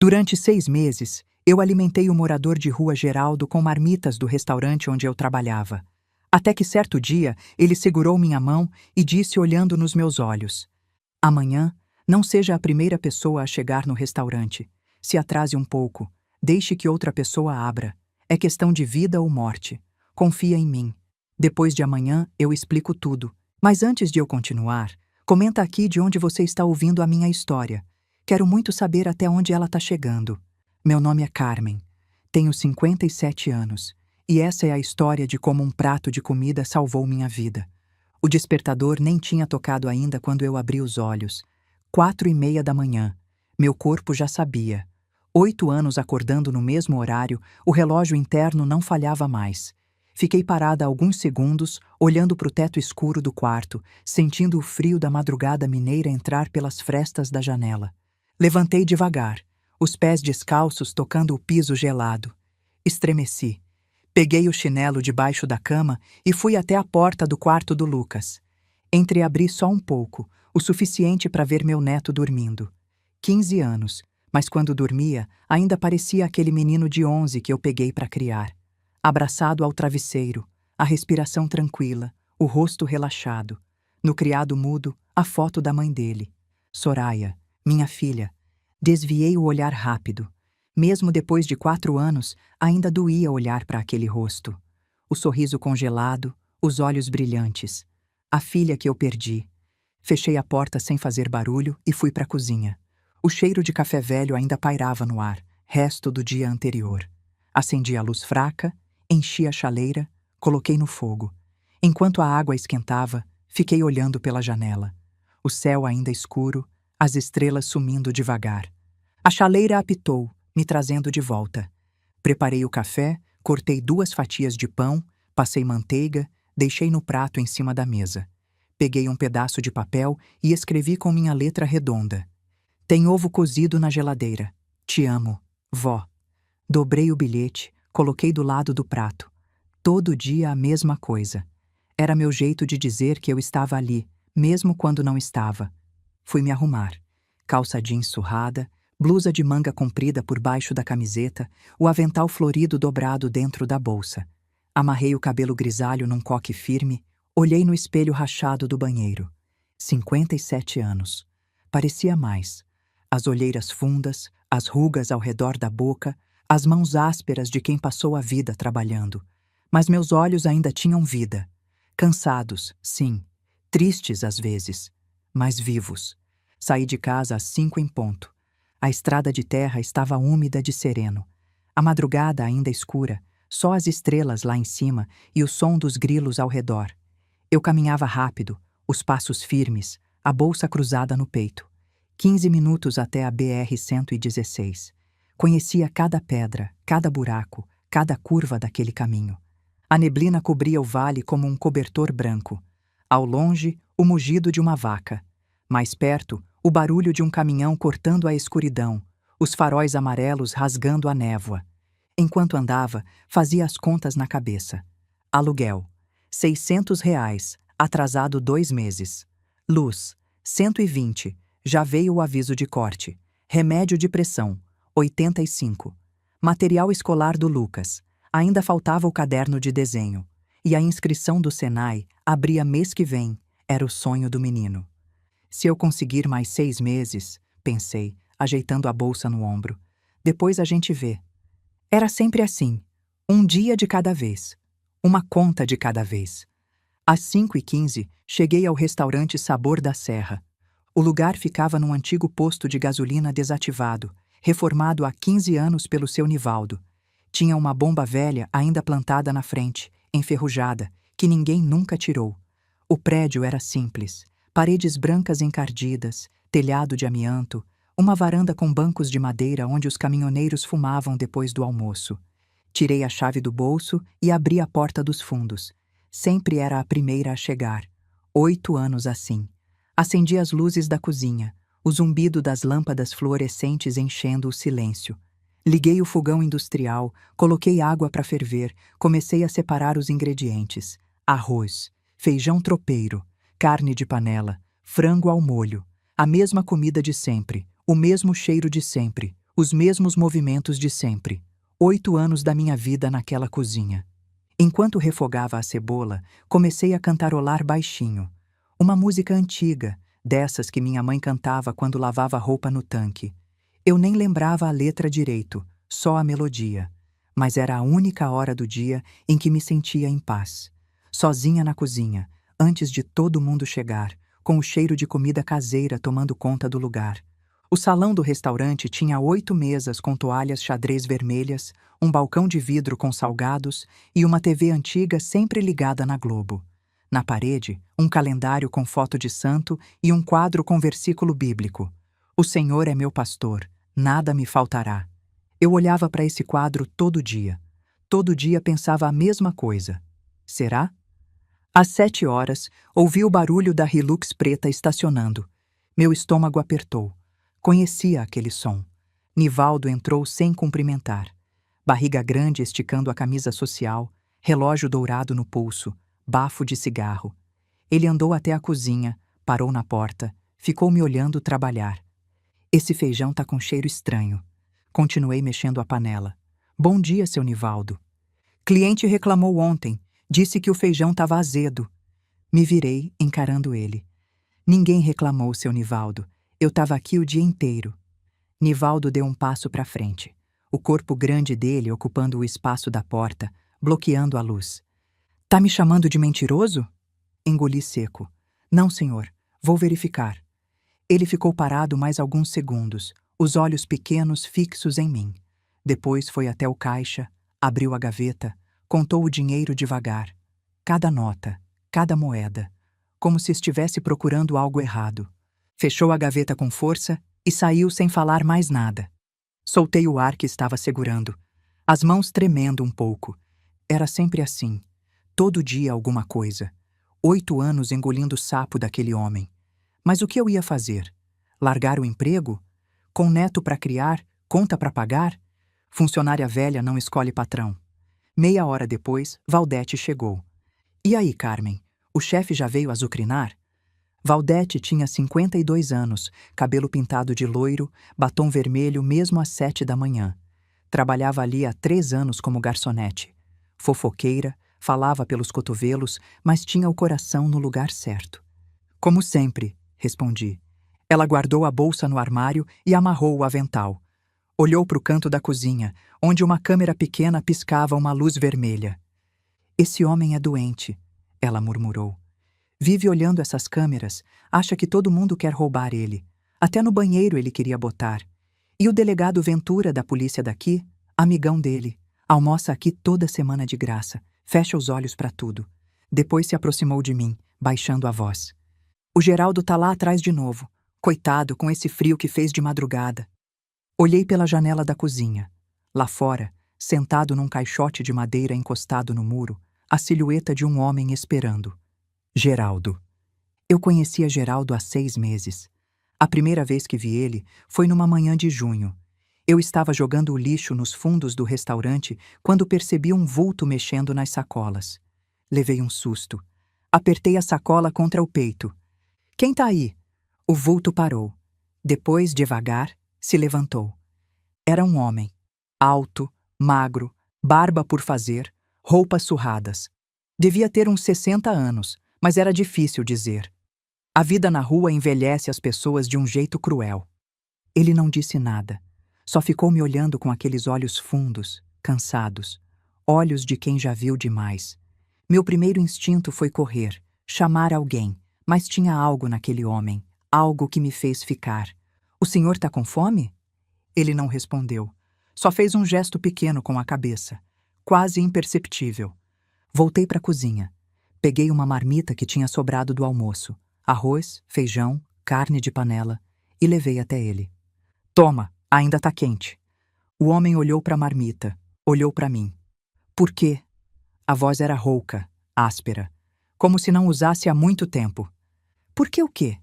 Durante 6 meses, eu alimentei o morador de rua Geraldo com marmitas do restaurante onde eu trabalhava. Até que certo dia, ele segurou minha mão e disse olhando nos meus olhos: "Amanhã, não seja a primeira pessoa a chegar no restaurante. Se atrase um pouco. Deixe que outra pessoa abra. É questão de vida ou morte. Confia em mim. Depois de amanhã, eu explico tudo. Mas antes de eu continuar, comenta aqui de onde você está ouvindo a minha história. Quero muito saber até onde ela está chegando. Meu nome é Carmen. Tenho 57 anos. E essa é a história de como um prato de comida salvou minha vida." O despertador nem tinha tocado ainda quando eu abri os olhos. 4:30 da manhã. Meu corpo já sabia. 8 anos acordando no mesmo horário, o relógio interno não falhava mais. Fiquei parada alguns segundos, olhando para o teto escuro do quarto, sentindo o frio da madrugada mineira entrar pelas frestas da janela. Levantei devagar, os pés descalços tocando o piso gelado. Estremeci. Peguei o chinelo debaixo da cama e fui até a porta do quarto do Lucas. Entreabri só um pouco, o suficiente para ver meu neto dormindo. 15 anos, mas quando dormia, ainda parecia aquele menino de 11 que eu peguei para criar. Abraçado ao travesseiro, a respiração tranquila, o rosto relaxado. No criado mudo, a foto da mãe dele. Soraya, minha filha. Desviei o olhar rápido. Mesmo depois de 4 anos, ainda doía olhar para aquele rosto. O sorriso congelado, os olhos brilhantes. A filha que eu perdi. Fechei a porta sem fazer barulho e fui para a cozinha. O cheiro de café velho ainda pairava no ar, resto do dia anterior. Acendi a luz fraca, enchi a chaleira, coloquei no fogo. Enquanto a água esquentava, fiquei olhando pela janela. O céu ainda escuro, as estrelas sumindo devagar. A chaleira apitou, me trazendo de volta. Preparei o café, cortei 2 fatias de pão, passei manteiga, deixei no prato em cima da mesa. Peguei um pedaço de papel e escrevi com minha letra redonda: "Tem ovo cozido na geladeira. Te amo, vó." Dobrei o bilhete, coloquei do lado do prato. Todo dia a mesma coisa. Era meu jeito de dizer que eu estava ali, mesmo quando não estava. Fui me arrumar. Calça jeans surrada, blusa de manga comprida por baixo da camiseta, o avental florido dobrado dentro da bolsa. Amarrei o cabelo grisalho num coque firme, olhei no espelho rachado do banheiro. 57 anos. Parecia mais. As olheiras fundas, as rugas ao redor da boca, as mãos ásperas de quem passou a vida trabalhando. Mas meus olhos ainda tinham vida. Cansados, sim. Tristes às vezes, mas vivos. Saí de casa às 5 em ponto. A estrada de terra estava úmida de sereno. A madrugada ainda escura, só as estrelas lá em cima e o som dos grilos ao redor. Eu caminhava rápido, os passos firmes, a bolsa cruzada no peito. 15 minutos até a BR-116. Conhecia cada pedra, cada buraco, cada curva daquele caminho. A neblina cobria o vale como um cobertor branco. Ao longe, o mugido de uma vaca. Mais perto, o barulho de um caminhão cortando a escuridão, os faróis amarelos rasgando a névoa. Enquanto andava, fazia as contas na cabeça. Aluguel, R$ 600, atrasado 2 meses. Luz, 120, já veio o aviso de corte. Remédio de pressão, 85. Material escolar do Lucas, ainda faltava o caderno de desenho. E a inscrição do Senai abria mês que vem, era o sonho do menino. Se eu conseguir mais 6 meses, pensei, ajeitando a bolsa no ombro, depois a gente vê. Era sempre assim, um dia de cada vez, uma conta de cada vez. Às 5:15, cheguei ao restaurante Sabor da Serra. O lugar ficava num antigo posto de gasolina desativado, reformado há 15 anos pelo seu Nivaldo. Tinha uma bomba velha ainda plantada na frente, enferrujada, que ninguém nunca tirou. O prédio era simples. Paredes brancas encardidas, telhado de amianto, uma varanda com bancos de madeira onde os caminhoneiros fumavam depois do almoço. Tirei a chave do bolso e abri a porta dos fundos. Sempre era a primeira a chegar. 8 anos assim. Acendi as luzes da cozinha, o zumbido das lâmpadas fluorescentes enchendo o silêncio. Liguei o fogão industrial, coloquei água para ferver, comecei a separar os ingredientes. Arroz, feijão tropeiro, carne de panela, frango ao molho, a mesma comida de sempre, o mesmo cheiro de sempre, Os mesmos movimentos de sempre. 8 anos da minha vida naquela cozinha. Enquanto refogava a cebola, comecei a cantarolar baixinho. Uma música antiga, dessas que minha mãe cantava quando lavava roupa no tanque. Eu nem lembrava a letra direito, só a melodia. Mas era a única hora do dia em que me sentia em paz. Sozinha na cozinha, antes de todo mundo chegar, com o cheiro de comida caseira tomando conta do lugar. O salão do restaurante tinha 8 mesas com toalhas xadrez vermelhas, um balcão de vidro com salgados e uma TV antiga sempre ligada na Globo. Na parede, um calendário com foto de santo e um quadro com versículo bíblico. O Senhor é meu pastor, nada me faltará. Eu olhava para esse quadro todo dia. Todo dia pensava a mesma coisa. Será? Às 7 horas, ouvi o barulho da Hilux preta estacionando. Meu estômago apertou. Conhecia aquele som. Nivaldo entrou sem cumprimentar. Barriga grande esticando a camisa social, relógio dourado no pulso, bafo de cigarro. Ele andou até a cozinha, parou na porta, ficou me olhando trabalhar. Esse feijão tá com cheiro estranho. Continuei mexendo a panela. Bom dia, seu Nivaldo. Cliente reclamou ontem. Disse que o feijão estava azedo. Me virei, encarando ele. Ninguém reclamou, seu Nivaldo. Eu estava aqui o dia inteiro. Nivaldo deu um passo para frente. O corpo grande dele ocupando o espaço da porta, bloqueando a luz. Tá me chamando de mentiroso? Engoli seco. Não, senhor. Vou verificar. Ele ficou parado mais alguns segundos, os olhos pequenos fixos em mim. Depois foi até o caixa, abriu a gaveta, contou o dinheiro devagar. Cada nota, cada moeda, como se estivesse procurando algo errado. Fechou a gaveta com força e saiu sem falar mais nada. Soltei o ar que estava segurando, as mãos tremendo um pouco. Era sempre assim, todo dia alguma coisa. 8 anos engolindo o sapo daquele homem. Mas o que eu ia fazer? Largar o emprego? Com neto para criar, conta para pagar? Funcionária velha não escolhe patrão. Meia hora depois, Valdete chegou. E aí, Carmen? O chefe já veio azucrinar? Valdete tinha 52 anos, cabelo pintado de loiro, batom vermelho mesmo às 7 da manhã. Trabalhava ali há 3 anos como garçonete. Fofoqueira, falava pelos cotovelos, mas tinha o coração no lugar certo. Como sempre, respondi. Ela guardou a bolsa no armário e amarrou o avental. Olhou para o canto da cozinha, onde uma câmera pequena piscava uma luz vermelha. Esse homem é doente, ela murmurou. Vive olhando essas câmeras, acha que todo mundo quer roubar ele. Até no banheiro ele queria botar. E o delegado Ventura da polícia daqui, amigão dele, almoça aqui toda semana de graça, fecha os olhos para tudo. Depois se aproximou de mim, baixando a voz. O Geraldo tá lá atrás de novo, coitado com esse frio que fez de madrugada. Olhei pela janela da cozinha. Lá fora, sentado num caixote de madeira encostado no muro, a silhueta de um homem esperando. Geraldo. Eu conhecia Geraldo há 6 meses. A primeira vez que vi ele foi numa manhã de junho. Eu estava jogando o lixo nos fundos do restaurante quando percebi um vulto mexendo nas sacolas. Levei um susto. Apertei a sacola contra o peito. Quem tá aí? O vulto parou. Depois, devagar, se levantou. Era um homem. Alto, magro, barba por fazer, roupas surradas. Devia ter uns 60 anos, mas era difícil dizer. A vida na rua envelhece as pessoas de um jeito cruel. Ele não disse nada. Só ficou me olhando com aqueles olhos fundos, cansados. Olhos de quem já viu demais. Meu primeiro instinto foi correr, chamar alguém, mas tinha algo naquele homem, algo que me fez ficar. O senhor tá com fome? Ele não respondeu. Só fez um gesto pequeno com a cabeça, quase imperceptível. Voltei para a cozinha. Peguei uma marmita que tinha sobrado do almoço, arroz, feijão, carne de panela, e levei até ele. Toma, ainda tá quente. O homem olhou para a marmita, olhou para mim. Por quê? A voz era rouca, áspera, como se não usasse há muito tempo. Por que o quê?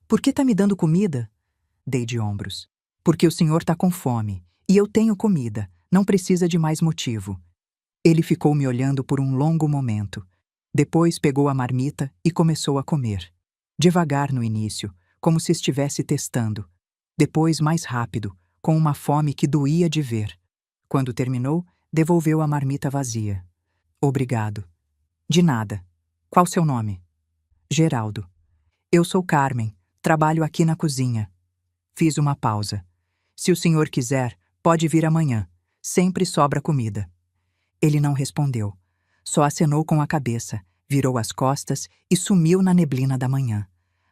Por que tá me dando comida? Dei de ombros. Porque o senhor tá com fome, e eu tenho comida, não precisa de mais motivo. Ele ficou me olhando por um longo momento. Depois pegou a marmita e começou a comer. Devagar no início, como se estivesse testando. Depois mais rápido, com uma fome que doía de ver. Quando terminou, devolveu a marmita vazia. Obrigado. De nada. Qual seu nome? Geraldo. Eu sou Carmen. Trabalho aqui na cozinha. Fiz uma pausa. Se o senhor quiser, pode vir amanhã. Sempre sobra comida. Ele não respondeu. Só acenou com a cabeça, virou as costas e sumiu na neblina da manhã.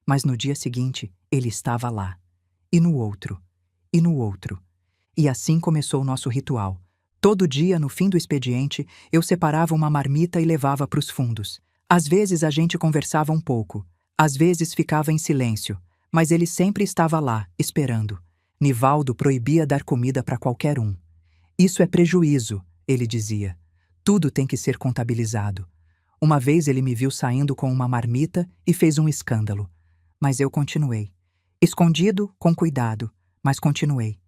Mas no dia seguinte, ele estava lá. E no outro. E no outro. E assim começou o nosso ritual. Todo dia, no fim do expediente, eu separava uma marmita e levava para os fundos. Às vezes a gente conversava um pouco. Às vezes ficava em silêncio. Mas ele sempre estava lá, esperando. Nivaldo proibia dar comida para qualquer um. Isso é prejuízo, ele dizia. Tudo tem que ser contabilizado. Uma vez ele me viu saindo com uma marmita e fez um escândalo. Mas eu continuei. Escondido, com cuidado, mas continuei.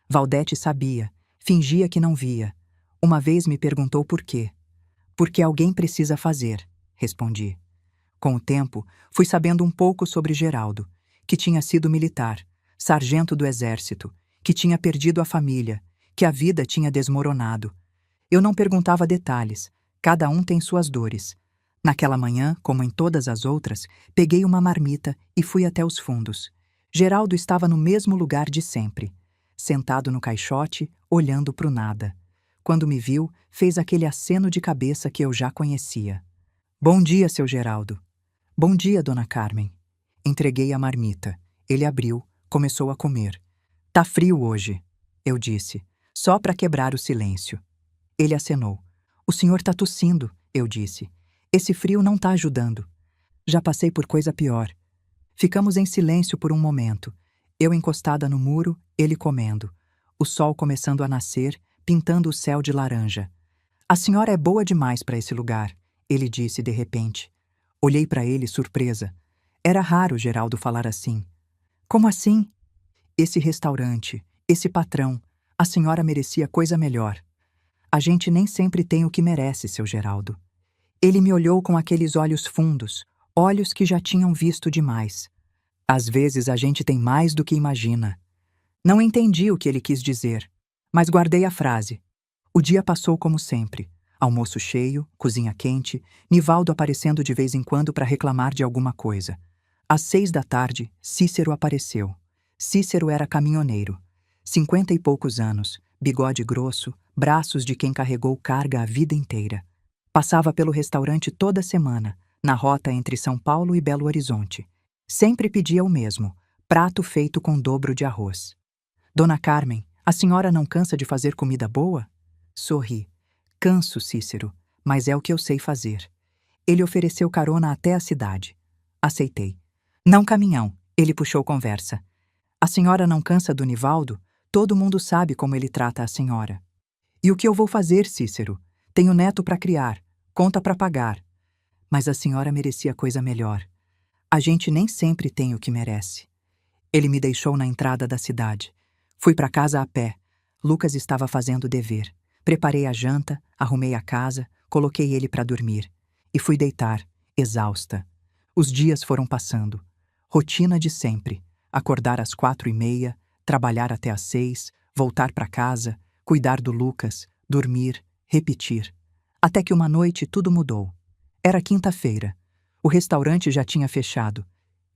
Valdete sabia, fingia que não via. Uma vez me perguntou por quê. Porque alguém precisa fazer, respondi. Com o tempo, fui sabendo um pouco sobre Geraldo, que tinha sido militar, sargento do exército, que tinha perdido a família, que a vida tinha desmoronado. Eu não perguntava detalhes, cada um tem suas dores. Naquela manhã, como em todas as outras, peguei uma marmita e fui até os fundos. Geraldo estava no mesmo lugar de sempre, sentado no caixote, olhando para o nada. Quando me viu, fez aquele aceno de cabeça que eu já conhecia. Bom dia, seu Geraldo. Bom dia, dona Carmen. Entreguei a marmita. Ele abriu, começou a comer. Tá frio hoje, eu disse, só para quebrar o silêncio. Ele acenou. O senhor tá tossindo, eu disse. Esse frio não tá ajudando. Já passei por coisa pior. Ficamos em silêncio por um momento. Eu encostada no muro, ele comendo. O sol começando a nascer, pintando o céu de laranja. A senhora é boa demais para esse lugar, ele disse de repente. Olhei para ele surpresa. Era raro Geraldo falar assim. Como assim? Esse restaurante, esse patrão, a senhora merecia coisa melhor. A gente nem sempre tem o que merece, seu Geraldo. Ele me olhou com aqueles olhos fundos, olhos que já tinham visto demais. Às vezes a gente tem mais do que imagina. Não entendi o que ele quis dizer, mas guardei a frase. O dia passou como sempre. Almoço cheio, cozinha quente, Nivaldo aparecendo de vez em quando para reclamar de alguma coisa. Às 6 da tarde, Cícero apareceu. Cícero era caminhoneiro. 50 e poucos anos, bigode grosso, braços de quem carregou carga a vida inteira. Passava pelo restaurante toda semana, na rota entre São Paulo e Belo Horizonte. Sempre pedia o mesmo, prato feito com dobro de arroz. Dona Carmen, a senhora não cansa de fazer comida boa? Sorri. Canso, Cícero, mas é o que eu sei fazer. Ele ofereceu carona até a cidade. Aceitei. Não caminhão, ele puxou conversa. A senhora não cansa do Nivaldo? Todo mundo sabe como ele trata a senhora. E o que eu vou fazer, Cícero? Tenho neto para criar, conta para pagar. Mas a senhora merecia coisa melhor. A gente nem sempre tem o que merece. Ele me deixou na entrada da cidade. Fui para casa a pé. Lucas estava fazendo o dever. Preparei a janta, arrumei a casa, coloquei ele para dormir. E fui deitar, exausta. Os dias foram passando. Rotina de sempre. Acordar às 4h30, trabalhar até às 6, voltar para casa, cuidar do Lucas, dormir, repetir. Até que uma noite tudo mudou. Era quinta-feira. O restaurante já tinha fechado.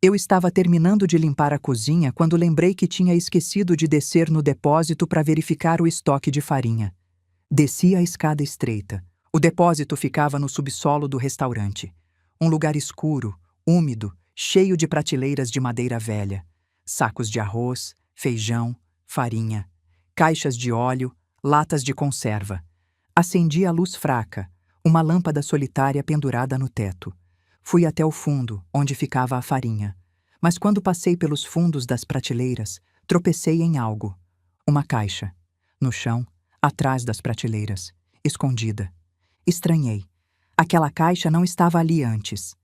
Eu estava terminando de limpar a cozinha quando lembrei que tinha esquecido de descer no depósito para verificar o estoque de farinha. Desci a escada estreita. O depósito ficava no subsolo do restaurante. Um lugar escuro, úmido, cheio de prateleiras de madeira velha. Sacos de arroz, feijão, farinha. Caixas de óleo, latas de conserva. Acendi a luz fraca, uma lâmpada solitária pendurada no teto. Fui até o fundo, onde ficava a farinha. Mas quando passei pelos fundos das prateleiras, tropecei em algo. Uma caixa. No chão, atrás das prateleiras, escondida. Estranhei. Aquela caixa não estava ali antes.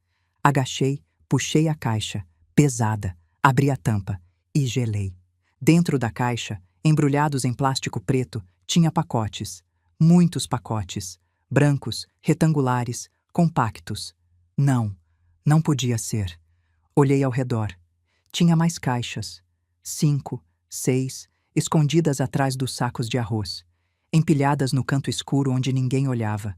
Agachei, puxei a caixa, pesada, abri a tampa e gelei. Dentro da caixa, embrulhados em plástico preto, tinha pacotes. Muitos pacotes. Brancos, retangulares, compactos. Não podia ser. Olhei ao redor. Tinha mais caixas. 5, 6. escondidas atrás dos sacos de arroz, empilhadas no canto escuro onde ninguém olhava.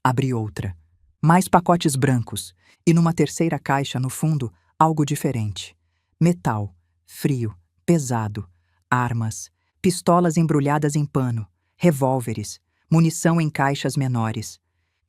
Abri outra. Mais pacotes brancos, e numa terceira caixa, no fundo, algo diferente. Metal, frio, pesado, armas, pistolas embrulhadas em pano, revólveres, munição em caixas menores.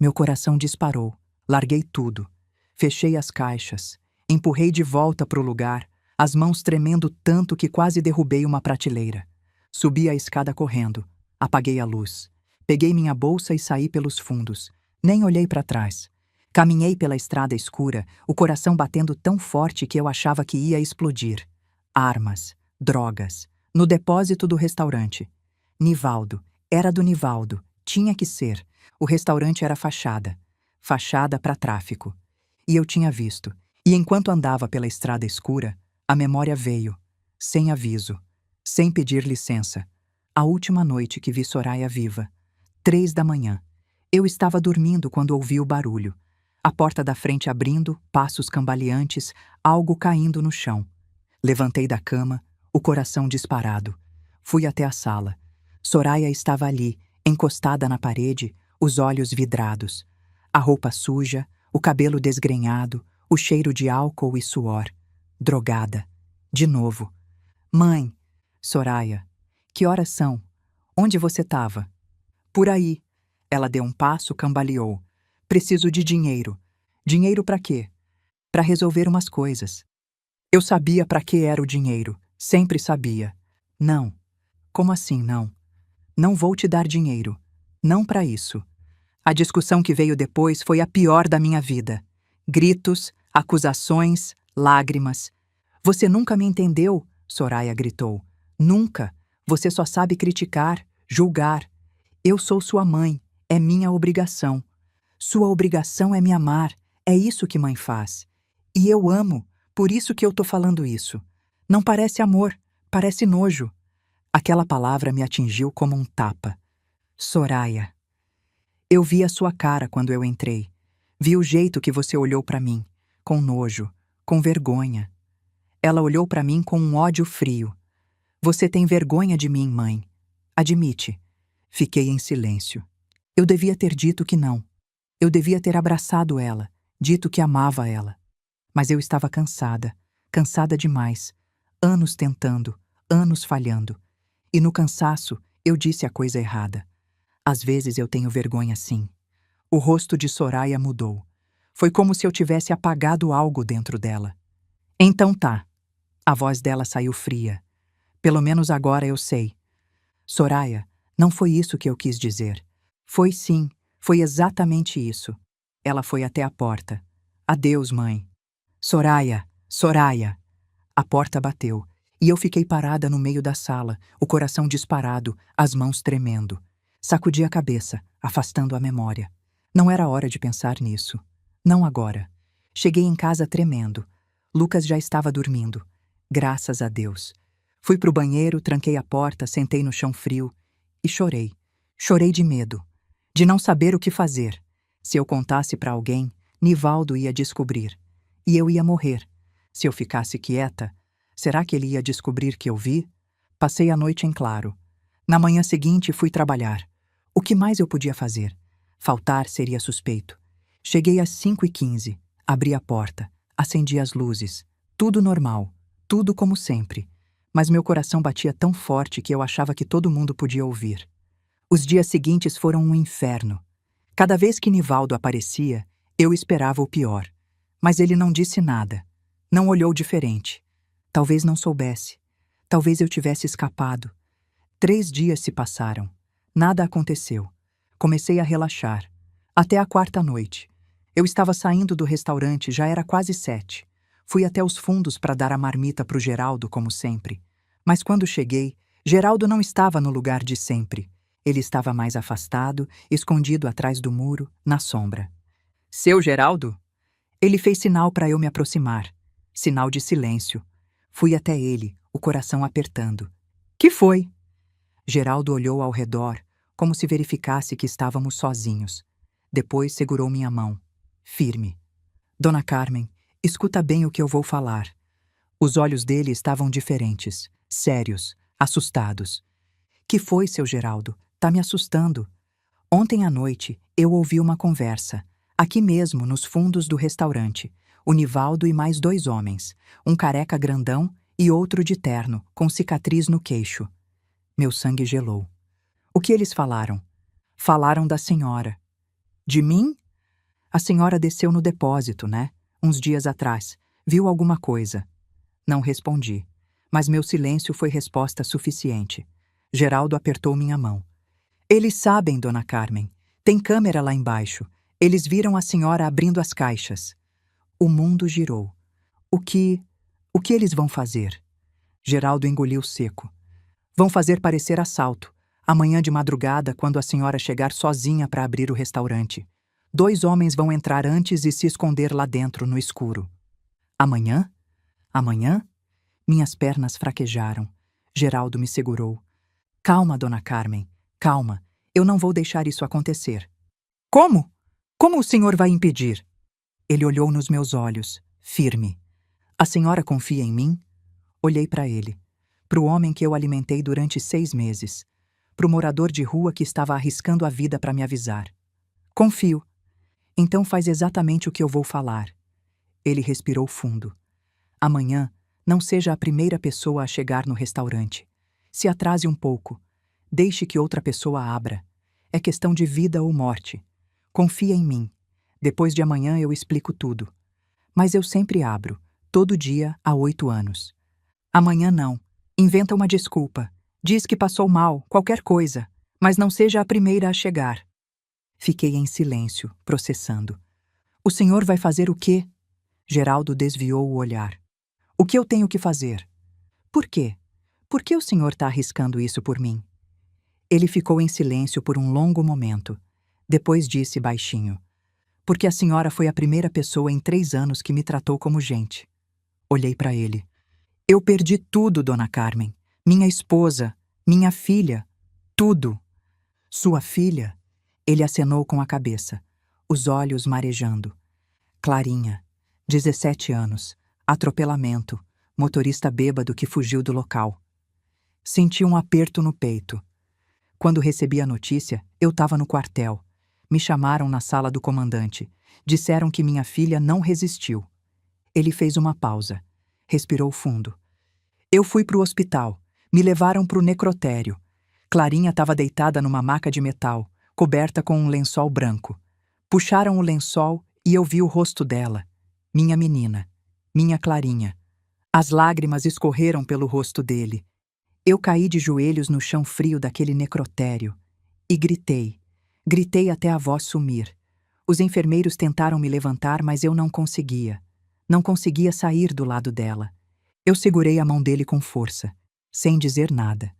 Meu coração disparou. Larguei tudo. Fechei as caixas. Empurrei de volta para o lugar, as mãos tremendo tanto que quase derrubei uma prateleira. Subi a escada correndo. Apaguei a luz. Peguei minha bolsa e saí pelos fundos. Nem olhei para trás. Caminhei pela estrada escura, o coração batendo tão forte que eu achava que ia explodir. Armas, drogas, no depósito do restaurante. Nivaldo, era do Nivaldo, tinha que ser. O restaurante era fachada. Fachada para tráfico. E eu tinha visto. E enquanto andava pela estrada escura, a memória veio, sem aviso, sem pedir licença. A última noite que vi Soraya viva. 3 da manhã. Eu estava dormindo quando ouvi o barulho. A porta da frente abrindo, passos cambaleantes, algo caindo no chão. Levantei da cama, o coração disparado. Fui até a sala. Soraya estava ali, encostada na parede, os olhos vidrados. A roupa suja, o cabelo desgrenhado, o cheiro de álcool e suor. Drogada. De novo. Mãe! Soraya. Que horas são? Onde você estava? Por aí. Ela deu um passo, cambaleou. Preciso de dinheiro. Dinheiro para quê? Para resolver umas coisas. Eu sabia para que era o dinheiro. Sempre sabia. Não. Como assim não? Não vou te dar dinheiro. Não para isso. A discussão que veio depois foi a pior da minha vida. Gritos, acusações, lágrimas. Você nunca me entendeu, Soraya gritou. Nunca. Você só sabe criticar, julgar. Eu sou sua mãe. É minha obrigação. Sua obrigação é me amar. É isso que mãe faz. E eu amo. Por isso que eu tô falando isso. Não parece amor. Parece nojo. Aquela palavra me atingiu como um tapa. Soraya. Eu vi a sua cara quando eu entrei. Vi o jeito que você olhou para mim. Com nojo. Com vergonha. Ela olhou para mim com um ódio frio. Você tem vergonha de mim, mãe. Admite. Fiquei em silêncio. Eu devia ter dito que não. Eu devia ter abraçado ela, dito que amava ela. Mas eu estava cansada, cansada demais. Anos tentando, anos falhando. E no cansaço, eu disse a coisa errada. Às vezes eu tenho vergonha sim. O rosto de Soraya mudou. Foi como se eu tivesse apagado algo dentro dela. Então tá. A voz dela saiu fria. Pelo menos agora eu sei. Soraya, não foi isso que eu quis dizer. Foi sim, foi exatamente isso. Ela foi até a porta. Adeus, mãe. Soraya, Soraya. A porta bateu, e eu fiquei parada no meio da sala, o coração disparado, as mãos tremendo. Sacudi a cabeça, afastando a memória. Não era hora de pensar nisso. Não agora. Cheguei em casa tremendo. Lucas já estava dormindo. Graças a Deus. Fui pro banheiro, tranquei a porta, sentei no chão frio e chorei. Chorei de medo. De não saber o que fazer. Se eu contasse para alguém, Nivaldo ia descobrir. E eu ia morrer. Se eu ficasse quieta, será que ele ia descobrir que eu vi? Passei a noite em claro. Na manhã seguinte fui trabalhar. O que mais eu podia fazer? Faltar seria suspeito. Cheguei às 5h15. Abri a porta. Acendi as luzes. Tudo normal. Tudo como sempre. Mas meu coração batia tão forte que eu achava que todo mundo podia ouvir. Os dias seguintes foram um inferno. Cada vez que Nivaldo aparecia, eu esperava o pior. Mas ele não disse nada. Não olhou diferente. Talvez não soubesse. Talvez eu tivesse escapado. 3 dias se passaram. Nada aconteceu. Comecei a relaxar. Até a 4ª noite. Eu estava saindo do restaurante, já era quase 7. Fui até os fundos para dar a marmita pro Geraldo, como sempre. Mas quando cheguei, Geraldo não estava no lugar de sempre. Ele estava mais afastado, escondido atrás do muro, na sombra. Seu Geraldo? Ele fez sinal para eu me aproximar. Sinal de silêncio. Fui até ele, o coração apertando. Que foi? Geraldo olhou ao redor, como se verificasse que estávamos sozinhos. Depois segurou minha mão. Firme. Dona Carmen, escuta bem o que eu vou falar. Os olhos dele estavam diferentes, sérios, assustados. Que foi, seu Geraldo? Tá me assustando. Ontem à noite, eu ouvi uma conversa, aqui mesmo, nos fundos do restaurante. O Nivaldo e mais 2 homens, um careca grandão e outro de terno, com cicatriz no queixo. Meu sangue gelou. O que eles falaram? Falaram da senhora. De mim? A senhora desceu no depósito, né? Uns dias atrás. Viu alguma coisa? Não respondi, mas meu silêncio foi resposta suficiente. Geraldo apertou minha mão. Eles sabem, dona Carmen. Tem câmera lá embaixo. Eles viram a senhora abrindo as caixas. O mundo girou. O que eles vão fazer? Geraldo engoliu seco. Vão fazer parecer assalto. Amanhã de madrugada, quando a senhora chegar sozinha para abrir o restaurante. 2 homens vão entrar antes e se esconder lá dentro, no escuro. Amanhã? Amanhã? Minhas pernas fraquejaram. Geraldo me segurou. Calma, dona Carmen. Calma. Eu não vou deixar isso acontecer. Como? Como o senhor vai impedir? Ele olhou nos meus olhos, firme. A senhora confia em mim? Olhei para ele. Para o homem que eu alimentei durante 6 meses. Para o morador de rua que estava arriscando a vida para me avisar. Confio. Então faz exatamente o que eu vou falar. Ele respirou fundo. Amanhã, não seja a primeira pessoa a chegar no restaurante. Se atrase um pouco. Deixe que outra pessoa abra. É questão de vida ou morte. Confia em mim. Depois de amanhã eu explico tudo. Mas eu sempre abro, todo dia há 8 anos. Amanhã não. Inventa uma desculpa. Diz que passou mal, qualquer coisa. Mas não seja a primeira a chegar. Fiquei em silêncio, processando. O senhor vai fazer o quê? Geraldo desviou o olhar. O que eu tenho que fazer? Por quê? Por que o senhor está arriscando isso por mim? Ele ficou em silêncio por um longo momento. Depois disse baixinho. Porque a senhora foi a primeira pessoa em 3 anos que me tratou como gente. Olhei para ele. Eu perdi tudo, dona Carmen. Minha esposa, minha filha, tudo. Sua filha? Ele acenou com a cabeça, os olhos marejando. Clarinha, 17 anos, atropelamento, motorista bêbado que fugiu do local. Senti um aperto no peito. Quando recebi a notícia, eu estava no quartel. Me chamaram na sala do comandante. Disseram que minha filha não resistiu. Ele fez uma pausa. Respirou fundo. Eu fui para o hospital. Me levaram para o necrotério. Clarinha estava deitada numa maca de metal, coberta com um lençol branco. Puxaram o lençol e eu vi o rosto dela. Minha menina. Minha Clarinha. As lágrimas escorreram pelo rosto dele. Eu caí de joelhos no chão frio daquele necrotério. E gritei. Gritei até a voz sumir. Os enfermeiros tentaram me levantar, mas eu não conseguia. Não conseguia sair do lado dela. Eu segurei a mão dele com força, sem dizer nada.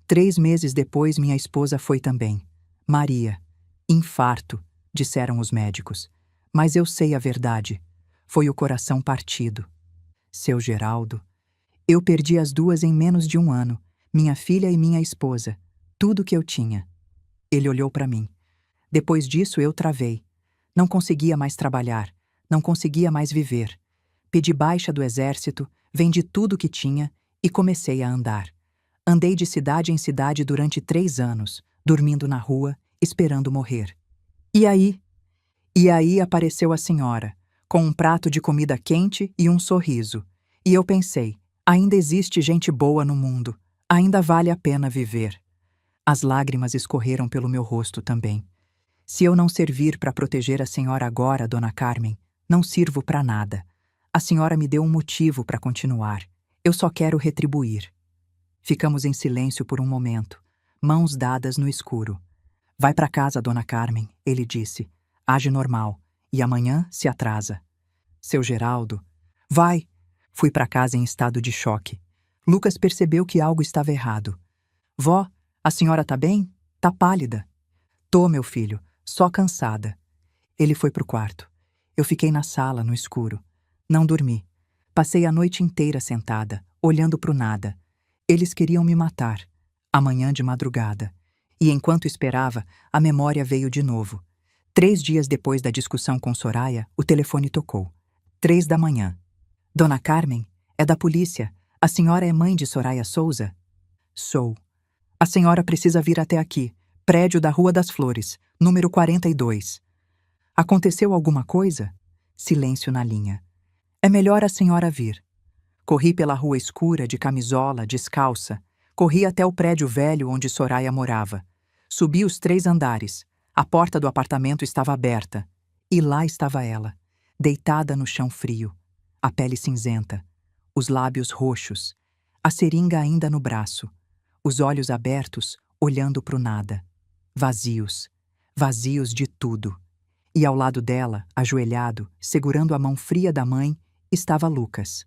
3 meses depois, minha esposa foi também. Maria. Infarto, disseram os médicos. Mas eu sei a verdade. Foi o coração partido. Seu Geraldo. Eu perdi as 2 em menos de 1 ano. Minha filha e minha esposa. Tudo que eu tinha. Ele olhou para mim. Depois disso, eu travei. Não conseguia mais trabalhar. Não conseguia mais viver. Pedi baixa do exército, vendi tudo que tinha e comecei a andar. Andei de cidade em cidade durante 3 anos, dormindo na rua, esperando morrer. E aí? E aí apareceu a senhora, com um prato de comida quente e um sorriso. E eu pensei, ainda existe gente boa no mundo. Ainda vale a pena viver. As lágrimas escorreram pelo meu rosto também. Se eu não servir para proteger a senhora agora, dona Carmen, não sirvo para nada. A senhora me deu um motivo para continuar. Eu só quero retribuir. Ficamos em silêncio por um momento, mãos dadas no escuro. Vai para casa, dona Carmen, ele disse. Age normal, e amanhã se atrasa. Seu Geraldo. Vai! Fui para casa em estado de choque. Lucas percebeu que algo estava errado. Vó, a senhora tá bem? Tá pálida. Tô, meu filho, só cansada. Ele foi pro quarto. Eu fiquei na sala, no escuro. Não dormi. Passei a noite inteira sentada, olhando pro nada. Eles queriam me matar. Amanhã de madrugada. E enquanto esperava, a memória veio de novo. 3 dias depois da discussão com Soraya, o telefone tocou. 3 da manhã. Dona Carmen, é da polícia. A senhora é mãe de Soraya Souza? Sou. A senhora precisa vir até aqui, prédio da Rua das Flores, número 42. Aconteceu alguma coisa? Silêncio na linha. É melhor a senhora vir. Corri pela rua escura, de camisola, descalça. Corri até o prédio velho onde Soraya morava. Subi os 3 andares. A porta do apartamento estava aberta. E lá estava ela, deitada no chão frio, a pele cinzenta, os lábios roxos, a seringa ainda no braço, os olhos abertos, olhando para o nada. Vazios, vazios de tudo. E ao lado dela, ajoelhado, segurando a mão fria da mãe, estava Lucas.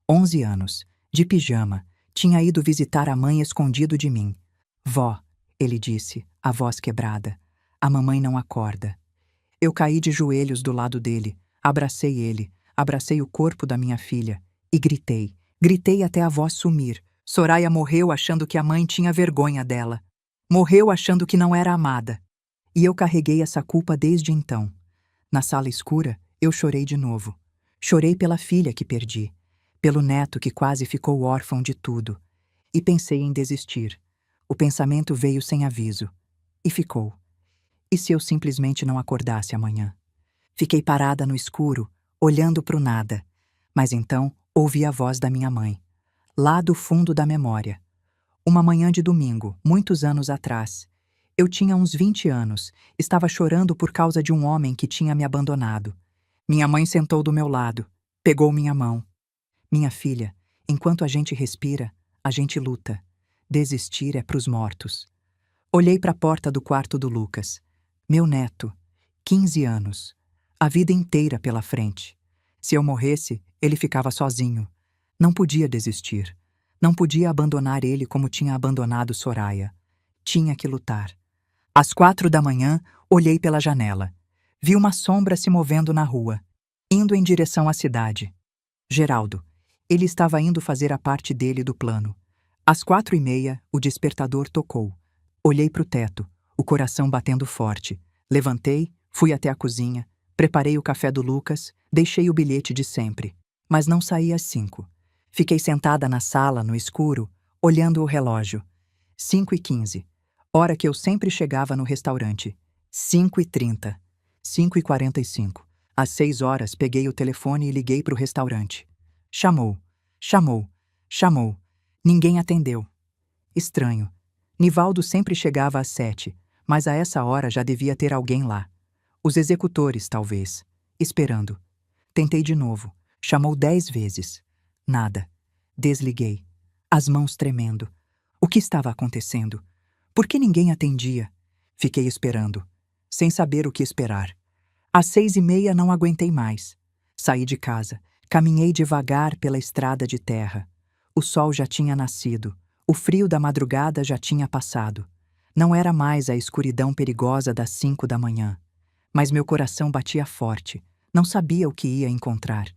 11 anos, de pijama, tinha ido visitar a mãe escondido de mim. Vó, ele disse, a voz quebrada, a mamãe não acorda. Eu caí de joelhos do lado dele, abracei ele, abracei o corpo da minha filha e gritei até a voz sumir. Soraya morreu achando que a mãe tinha vergonha dela. Morreu achando que não era amada. E eu carreguei essa culpa desde então. Na sala escura, eu chorei de novo. Chorei pela filha que perdi, pelo neto que quase ficou órfão de tudo. E pensei em desistir. O pensamento veio sem aviso. E ficou. E se eu simplesmente não acordasse amanhã? Fiquei parada no escuro, olhando para o nada. Mas então ouvi a voz da minha mãe, lá do fundo da memória. Uma manhã de domingo, muitos anos atrás. Eu tinha uns 20 anos, estava chorando por causa de um homem que tinha me abandonado. Minha mãe sentou do meu lado, pegou minha mão. Minha filha, enquanto a gente respira, a gente luta. Desistir é pros mortos. Olhei para a porta do quarto do Lucas. Meu neto, 15 anos, a vida inteira pela frente. Se eu morresse, ele ficava sozinho. Não podia desistir. Não podia abandonar ele como tinha abandonado Soraya. Tinha que lutar. Às 4 da manhã, olhei pela janela. Vi uma sombra se movendo na rua, indo em direção à cidade. Geraldo. Ele estava indo fazer a parte dele do plano. Às 4h30, o despertador tocou. Olhei para o teto, o coração batendo forte. Levantei, fui até a cozinha, preparei o café do Lucas, deixei o bilhete de sempre. Mas não saí às 5. Fiquei sentada na sala, no escuro, olhando o relógio. 5h15, hora que eu sempre chegava no restaurante. 5h30, 5h45. Às 6 horas peguei o telefone e liguei para o restaurante. Chamou. Ninguém atendeu. Estranho. Nivaldo sempre chegava às 7, mas a essa hora já devia ter alguém lá. Os executores, talvez. Esperando. Tentei de novo. Chamou 10 vezes. Nada. Desliguei. As mãos tremendo. O que estava acontecendo? Por que ninguém atendia? Fiquei esperando, sem saber o que esperar. Às 6h30 não aguentei mais. Saí de casa. Caminhei devagar pela estrada de terra. O sol já tinha nascido. O frio da madrugada já tinha passado. Não era mais a escuridão perigosa das 5 da manhã. Mas meu coração batia forte. Não sabia o que ia encontrar.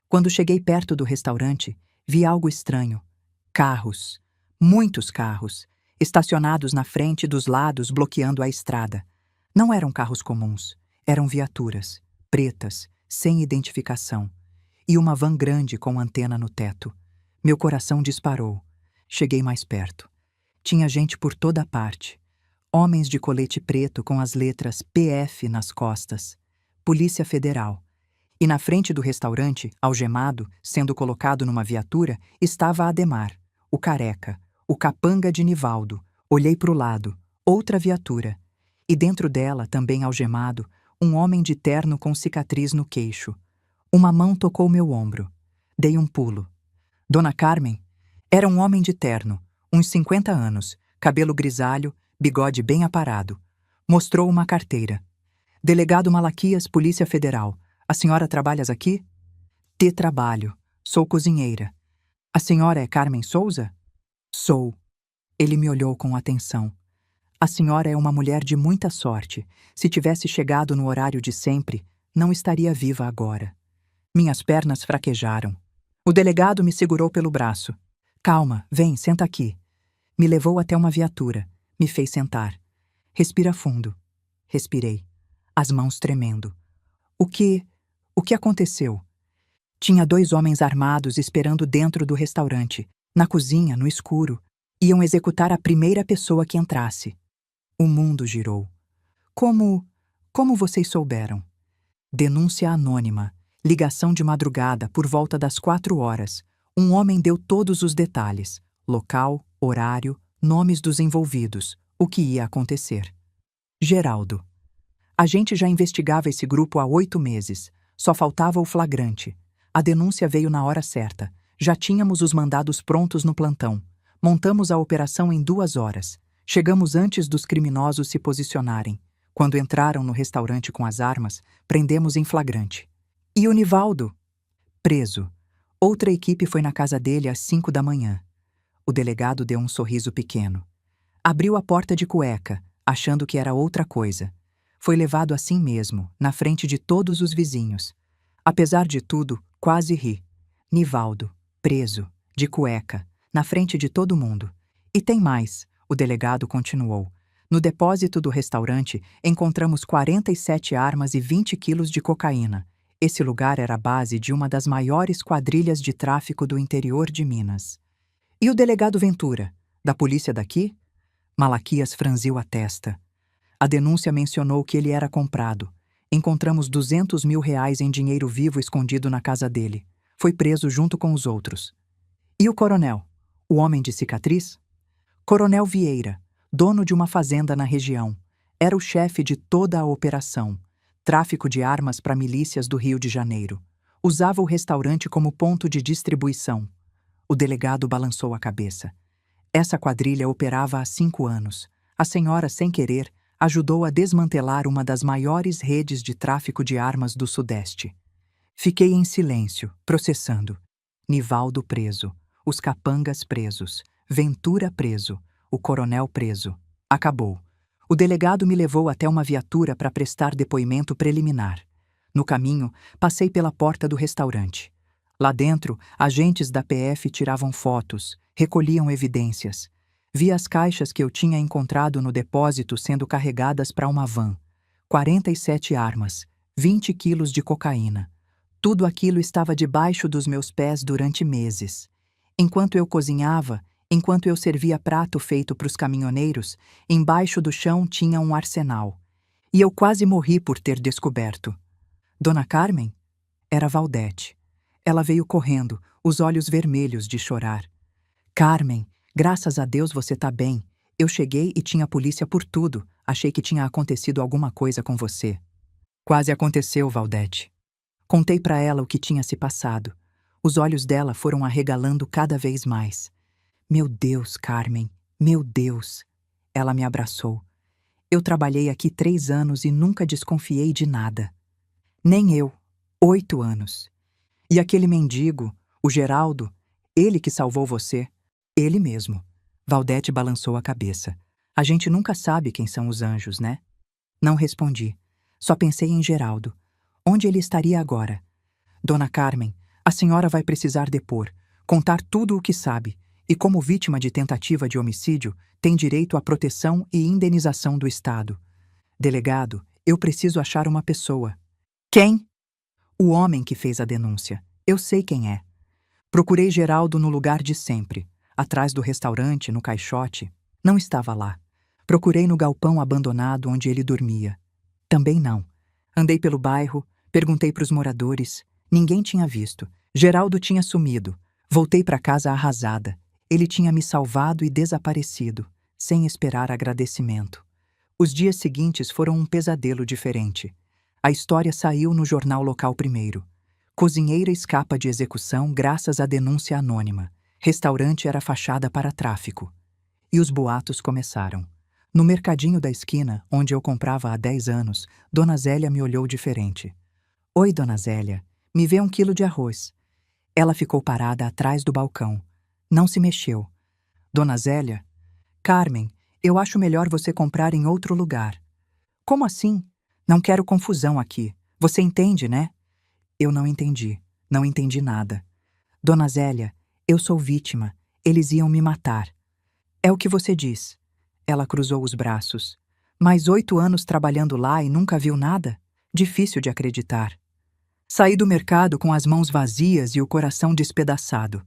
Quando cheguei perto do restaurante, vi algo estranho. Carros. Muitos carros. Estacionados na frente e dos lados, bloqueando a estrada. Não eram carros comuns. Eram viaturas. Pretas, sem identificação. E uma van grande com antena no teto. Meu coração disparou. Cheguei mais perto. Tinha gente por toda parte. Homens de colete preto com as letras PF nas costas. Polícia Federal. E na frente do restaurante, algemado, sendo colocado numa viatura, estava Ademar, o careca, o capanga de Nivaldo. Olhei para o lado. Outra viatura. E dentro dela, também algemado, um homem de terno com cicatriz no queixo. Uma mão tocou meu ombro. Dei um pulo. Dona Carmen? Era um homem de terno, uns 50 anos, cabelo grisalho, bigode bem aparado. Mostrou uma carteira. Delegado Malaquias, Polícia Federal. A senhora trabalha aqui? Trabalho. Sou cozinheira. A senhora é Carmen Souza? Sou. Ele me olhou com atenção. A senhora é uma mulher de muita sorte. Se tivesse chegado no horário de sempre, não estaria viva agora. Minhas pernas fraquejaram. O delegado me segurou pelo braço. Calma, vem, senta aqui. Me levou até uma viatura. Me fez sentar. Respira fundo. Respirei. As mãos tremendo. O que aconteceu? Tinha 2 homens armados esperando dentro do restaurante. Na cozinha, no escuro. Iam executar a primeira pessoa que entrasse. O mundo girou. Como vocês souberam? Denúncia anônima. Ligação de madrugada, por volta das 4 horas. Um homem deu todos os detalhes: local, horário, nomes dos envolvidos, o que ia acontecer. Geraldo. A gente já investigava esse grupo há 8 meses. Só faltava o flagrante. A denúncia veio na hora certa. Já tínhamos os mandados prontos no plantão. Montamos a operação em 2 horas. Chegamos antes dos criminosos se posicionarem. Quando entraram no restaurante com as armas, prendemos em flagrante. E o Nivaldo? Preso. Outra equipe foi na casa dele às 5 da manhã. O delegado deu um sorriso pequeno. Abriu a porta de cueca, achando que era outra coisa. Foi levado assim mesmo, na frente de todos os vizinhos. Apesar de tudo, quase ri. Nivaldo, preso, de cueca, na frente de todo mundo. E tem mais, o delegado continuou. No depósito do restaurante, encontramos 47 armas e 20 quilos de cocaína. Esse lugar era a base de uma das maiores quadrilhas de tráfico do interior de Minas. E o delegado Ventura, da polícia daqui? Malaquias franziu a testa. A denúncia mencionou que ele era comprado. Encontramos R$200 mil em dinheiro vivo escondido na casa dele. Foi preso junto com os outros. E o coronel? O homem de cicatriz? Coronel Vieira, dono de uma fazenda na região. Era o chefe de toda a operação. Tráfico de armas para milícias do Rio de Janeiro. Usava o restaurante como ponto de distribuição. O delegado balançou a cabeça. Essa quadrilha operava há 5 anos. A senhora, sem querer, ajudou a desmantelar uma das maiores redes de tráfico de armas do Sudeste. Fiquei em silêncio, processando. Nivaldo preso, os capangas presos, Ventura preso, o coronel preso. Acabou. O delegado me levou até uma viatura para prestar depoimento preliminar. No caminho, passei pela porta do restaurante. Lá dentro, agentes da PF tiravam fotos, recolhiam evidências. Vi as caixas que eu tinha encontrado no depósito sendo carregadas para uma van. 47 armas, 20 quilos de cocaína. Tudo aquilo estava debaixo dos meus pés durante meses. Enquanto eu cozinhava, enquanto eu servia prato feito para os caminhoneiros, embaixo do chão tinha um arsenal. E eu quase morri por ter descoberto. Dona Carmen? Era Valdete. Ela veio correndo, os olhos vermelhos de chorar. Carmen, graças a Deus você tá bem. Eu cheguei e tinha polícia por tudo. Achei que tinha acontecido alguma coisa com você. Quase aconteceu, Valdete. Contei para ela o que tinha se passado. Os olhos dela foram arregalando cada vez mais. Meu Deus, Carmen, meu Deus. Ela me abraçou. Eu trabalhei aqui 3 anos e nunca desconfiei de nada. Nem eu. 8 anos. E aquele mendigo, o Geraldo, ele que salvou você. Ele mesmo. Valdete balançou a cabeça. A gente nunca sabe quem são os anjos, né? Não respondi. Só pensei em Geraldo. Onde ele estaria agora? Dona Carmen, a senhora vai precisar depor, contar tudo o que sabe, e como vítima de tentativa de homicídio, tem direito à proteção e indenização do Estado. Delegado, eu preciso achar uma pessoa. Quem? O homem que fez a denúncia. Eu sei quem é. Procurei Geraldo no lugar de sempre. Atrás do restaurante, no caixote. Não estava lá. Procurei no galpão abandonado onde ele dormia. Também não. Andei pelo bairro, perguntei para os moradores. Ninguém tinha visto. Geraldo tinha sumido. Voltei para casa arrasada. Ele tinha me salvado e desaparecido, sem esperar agradecimento. Os dias seguintes foram um pesadelo diferente. A história saiu no jornal local primeiro. Cozinheira escapa de execução graças à denúncia anônima. Restaurante era fachada para tráfico. E os boatos começaram. No mercadinho da esquina, onde eu comprava há 10 anos, Dona Zélia me olhou diferente. Oi, Dona Zélia, me vê 1 quilo de arroz. Ela ficou parada atrás do balcão. Não se mexeu. Dona Zélia? Carmen, eu acho melhor você comprar em outro lugar. Como assim? Não quero confusão aqui. Você entende, né? Eu não entendi. Não entendi nada. Dona Zélia, eu sou vítima. Eles iam me matar. É o que você diz. Ela cruzou os braços. Mais 8 anos trabalhando lá e nunca viu nada? Difícil de acreditar. Saí do mercado com as mãos vazias e o coração despedaçado.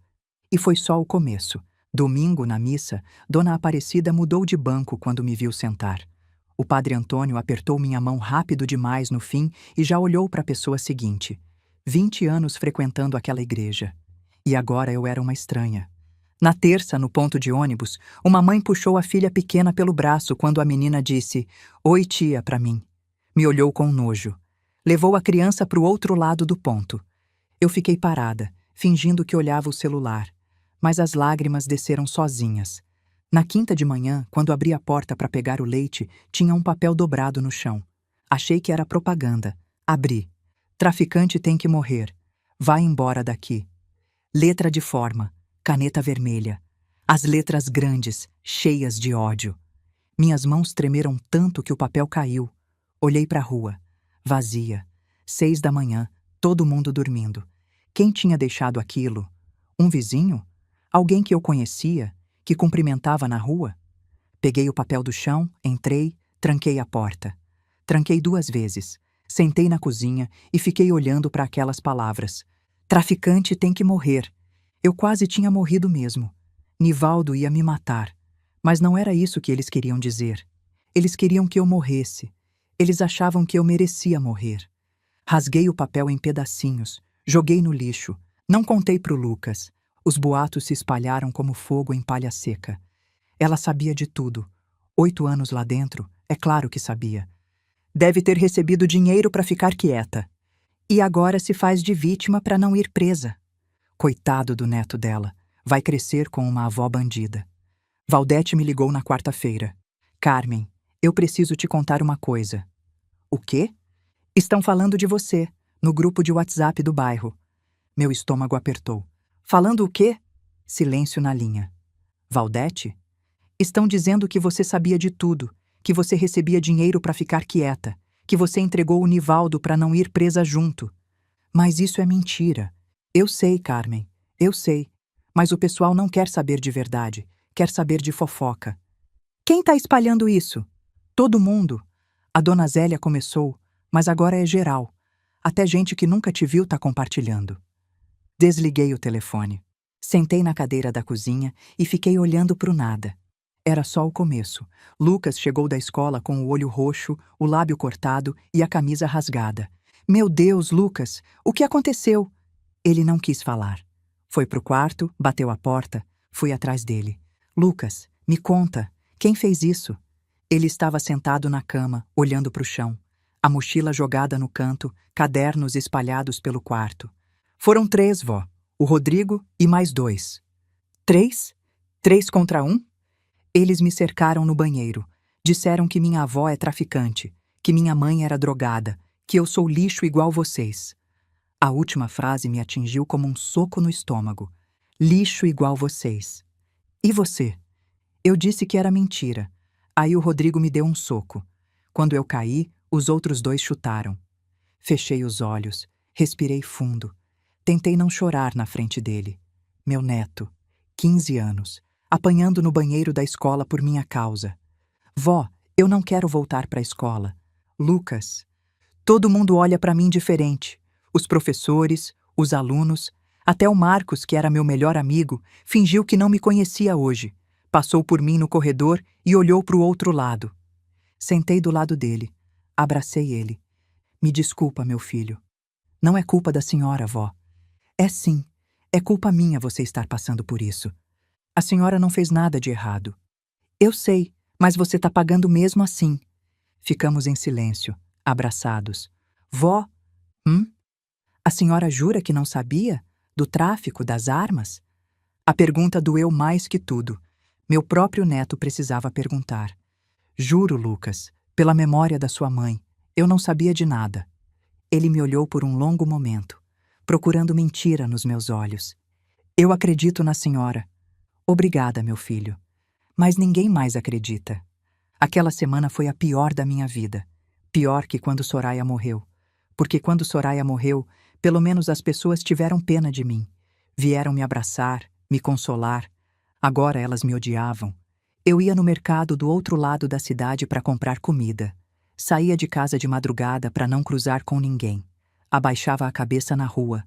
E foi só o começo. Domingo, na missa, Dona Aparecida mudou de banco quando me viu sentar. O padre Antônio apertou minha mão rápido demais no fim e já olhou para a pessoa seguinte. 20 anos frequentando aquela igreja. E agora eu era uma estranha. Na terça, no ponto de ônibus, uma mãe puxou a filha pequena pelo braço quando a menina disse "Oi, tia" para mim. Me olhou com nojo. Levou a criança para o outro lado do ponto. Eu fiquei parada, fingindo que olhava o celular. Mas as lágrimas desceram sozinhas. Na quinta de manhã, quando abri a porta para pegar o leite, tinha um papel dobrado no chão. Achei que era propaganda. Abri. Traficante tem que morrer. Vai embora daqui. Letra de forma. Caneta vermelha. As letras grandes, cheias de ódio. Minhas mãos tremeram tanto que o papel caiu. Olhei para a rua. Vazia. 6 da manhã, todo mundo dormindo. Quem tinha deixado aquilo? Um vizinho? Alguém que eu conhecia, que cumprimentava na rua? Peguei o papel do chão, entrei, tranquei a porta. Tranquei 2 vezes. Sentei na cozinha e fiquei olhando para aquelas palavras. Traficante tem que morrer. Eu quase tinha morrido mesmo. Nivaldo ia me matar. Mas não era isso que eles queriam dizer. Eles queriam que eu morresse. Eles achavam que eu merecia morrer. Rasguei o papel em pedacinhos. Joguei no lixo. Não contei pro Lucas. Os boatos se espalharam como fogo em palha seca. Ela sabia de tudo. 8 anos lá dentro, é claro que sabia. Deve ter recebido dinheiro para ficar quieta. E agora se faz de vítima para não ir presa. Coitado do neto dela. Vai crescer com uma avó bandida. Valdete me ligou na quarta-feira. Carmen, eu preciso te contar uma coisa. O quê? Estão falando de você, no grupo de WhatsApp do bairro. Meu estômago apertou. Falando o quê? Silêncio na linha. Valdete? Estão dizendo que você sabia de tudo, que você recebia dinheiro para ficar quieta, que você entregou o Nivaldo para não ir presa junto. Mas isso é mentira. Eu sei, Carmen, eu sei. Mas o pessoal não quer saber de verdade, quer saber de fofoca. Quem está espalhando isso? Todo mundo. A dona Zélia começou, mas agora é geral. Até gente que nunca te viu está compartilhando. Desliguei o telefone. Sentei na cadeira da cozinha e fiquei olhando pro nada. Era só o começo. Lucas chegou da escola com o olho roxo, o lábio cortado e a camisa rasgada. Meu Deus, Lucas, o que aconteceu? Ele não quis falar. Foi pro quarto, bateu a porta, fui atrás dele. Lucas, me conta, quem fez isso? Ele estava sentado na cama, olhando pro chão. A mochila jogada no canto, cadernos espalhados pelo quarto. Foram 3, vó. O Rodrigo e mais 2. 3? 3 contra 1? Eles me cercaram no banheiro. Disseram que minha avó é traficante, que minha mãe era drogada, que eu sou lixo igual vocês. A última frase me atingiu como um soco no estômago. Lixo igual vocês. E você? Eu disse que era mentira. Aí o Rodrigo me deu um soco. Quando eu caí, os outros 2 chutaram. Fechei os olhos, respirei fundo. Tentei não chorar na frente dele. Meu neto, 15 anos, apanhando no banheiro da escola por minha causa. Vó, eu não quero voltar para a escola. Lucas, todo mundo olha para mim diferente. Os professores, os alunos, até o Marcos, que era meu melhor amigo, fingiu que não me conhecia hoje. Passou por mim no corredor e olhou para o outro lado. Sentei do lado dele. Abracei ele. Me desculpa, meu filho. Não é culpa da senhora, vó. É sim. É culpa minha você estar passando por isso. A senhora não fez nada de errado. Eu sei, mas você tá pagando mesmo assim. Ficamos em silêncio, abraçados. Vó, a senhora jura que não sabia? Do tráfico, das armas? A pergunta doeu mais que tudo. Meu próprio neto precisava perguntar. Juro, Lucas, pela memória da sua mãe, eu não sabia de nada. Ele me olhou por um longo momento, procurando mentira nos meus olhos. Eu acredito na senhora. Obrigada, meu filho. Mas ninguém mais acredita. Aquela semana foi a pior da minha vida. Pior que quando Soraya morreu. Porque quando Soraya morreu, pelo menos as pessoas tiveram pena de mim. Vieram me abraçar, me consolar. Agora elas me odiavam. Eu ia no mercado do outro lado da cidade para comprar comida. Saía de casa de madrugada para não cruzar com ninguém. Abaixava a cabeça na rua.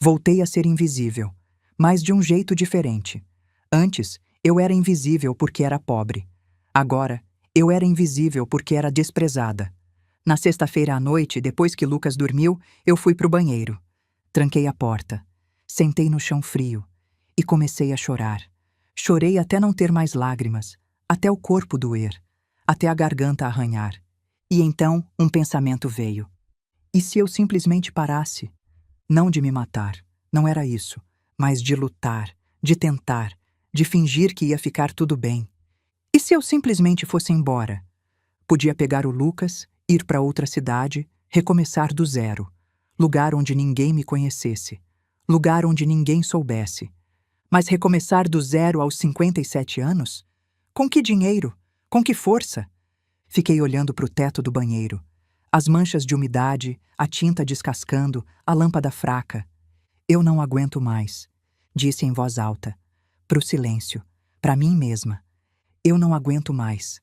Voltei a ser invisível, mas de um jeito diferente. Antes, Eu era invisível porque era pobre. Agora, eu era invisível porque era desprezada. Na sexta-feira à noite, depois que Lucas dormiu, eu fui pro banheiro. Tranquei a porta. Sentei no chão frio e comecei a chorar. Chorei até não ter mais lágrimas, até o corpo doer, até a garganta arranhar. E então um pensamento veio. E se eu simplesmente parasse? Não de me matar, não era isso, mas de lutar, de tentar, de fingir que ia ficar tudo bem. E se eu simplesmente fosse embora? Podia pegar o Lucas, ir para outra cidade, recomeçar do zero. Lugar onde ninguém me conhecesse. Lugar onde ninguém soubesse. Mas recomeçar do zero aos 57 anos? Com que dinheiro? Com que força? Fiquei olhando para o teto do banheiro. As manchas de umidade, a tinta descascando, a lâmpada fraca. Eu não aguento mais, disse em voz alta, pro silêncio, para mim mesma. Eu não aguento mais.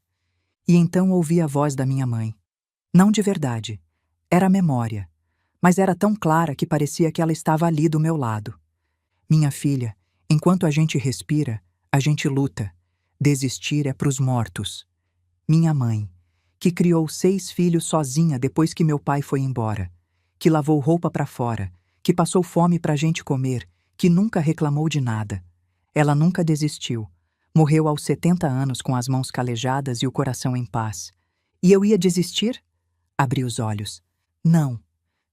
E então ouvi a voz da minha mãe. Não de verdade. Era memória. Mas era tão clara que parecia que ela estava ali do meu lado. Minha filha, enquanto a gente respira, a gente luta. Desistir é pros mortos. Minha mãe, que criou 6 filhos sozinha depois que meu pai foi embora, que lavou roupa para fora, que passou fome pra gente comer, que nunca reclamou de nada. Ela nunca desistiu. Morreu aos 70 anos com as mãos calejadas e o coração em paz. E eu ia desistir? Abri os olhos. Não,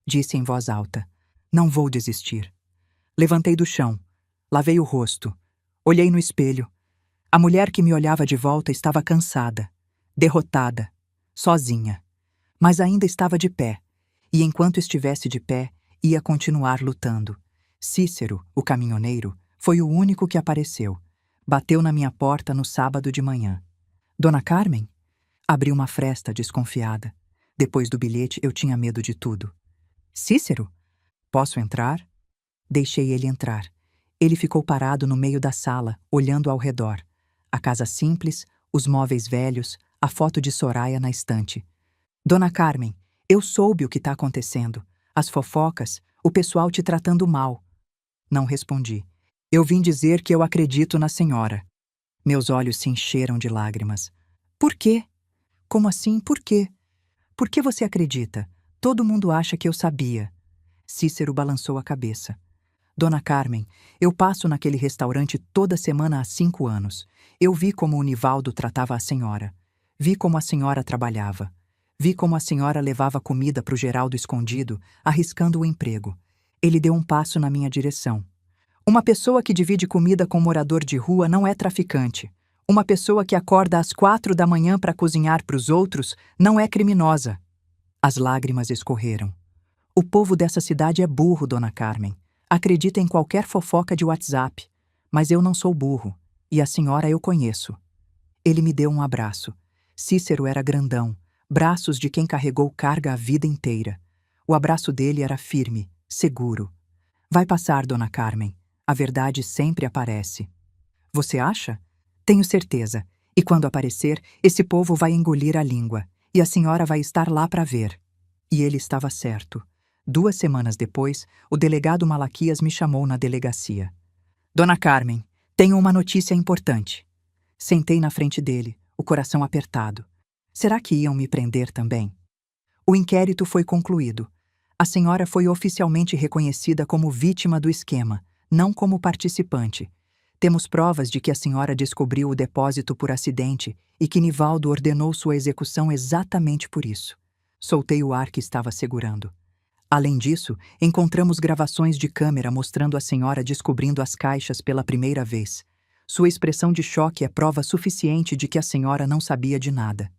disse em voz alta. Não vou desistir. Levantei do chão. Lavei o rosto. Olhei no espelho. A mulher que me olhava de volta estava cansada, derrotada, sozinha. Mas ainda estava de pé. E enquanto estivesse de pé, ia continuar lutando. Cícero, o caminhoneiro, foi o único que apareceu. Bateu na minha porta no sábado de manhã. Dona Carmen? Abri uma fresta desconfiada. Depois do bilhete, eu tinha medo de tudo. Cícero? Posso entrar? Deixei ele entrar. Ele ficou parado no meio da sala, olhando ao redor. A casa simples, os móveis velhos, a foto de Soraya na estante. Dona Carmen, eu soube o que está acontecendo. As fofocas, o pessoal te tratando mal. Não respondi. Eu vim dizer que eu acredito na senhora. Meus olhos se encheram de lágrimas. Por quê? Como assim, por quê? Por que você acredita? Todo mundo acha que eu sabia. Cícero balançou a cabeça. Dona Carmen, eu passo naquele restaurante toda semana há 5 anos. Eu vi como o Nivaldo tratava a senhora. Vi como a senhora trabalhava. Vi como a senhora levava comida para o Geraldo escondido, arriscando o emprego. Ele deu um passo na minha direção. Uma pessoa que divide comida com um morador de rua não é traficante. Uma pessoa que acorda às 4 da manhã para cozinhar para os outros não é criminosa. As lágrimas escorreram. O povo dessa cidade é burro, Dona Carmen. Acredita em qualquer fofoca de WhatsApp. Mas eu não sou burro. E a senhora eu conheço. Ele me deu um abraço. Cícero era grandão. Braços de quem carregou carga a vida inteira. O abraço dele era firme, seguro. Vai passar, Dona Carmen. A verdade sempre aparece. Você acha? Tenho certeza. E quando aparecer, esse povo vai engolir a língua. E a senhora vai estar lá para ver. E ele estava certo. 2 semanas depois, o delegado Malaquias me chamou na delegacia. Dona Carmen, tenho uma notícia importante. Sentei na frente dele, o coração apertado. Será que iam me prender também? O inquérito foi concluído. A senhora foi oficialmente reconhecida como vítima do esquema, não como participante. Temos provas de que a senhora descobriu o depósito por acidente e que Nivaldo ordenou sua execução exatamente por isso. Soltei o ar que estava segurando. Além disso, encontramos gravações de câmera mostrando a senhora descobrindo as caixas pela primeira vez. Sua expressão de choque é prova suficiente de que a senhora não sabia de nada.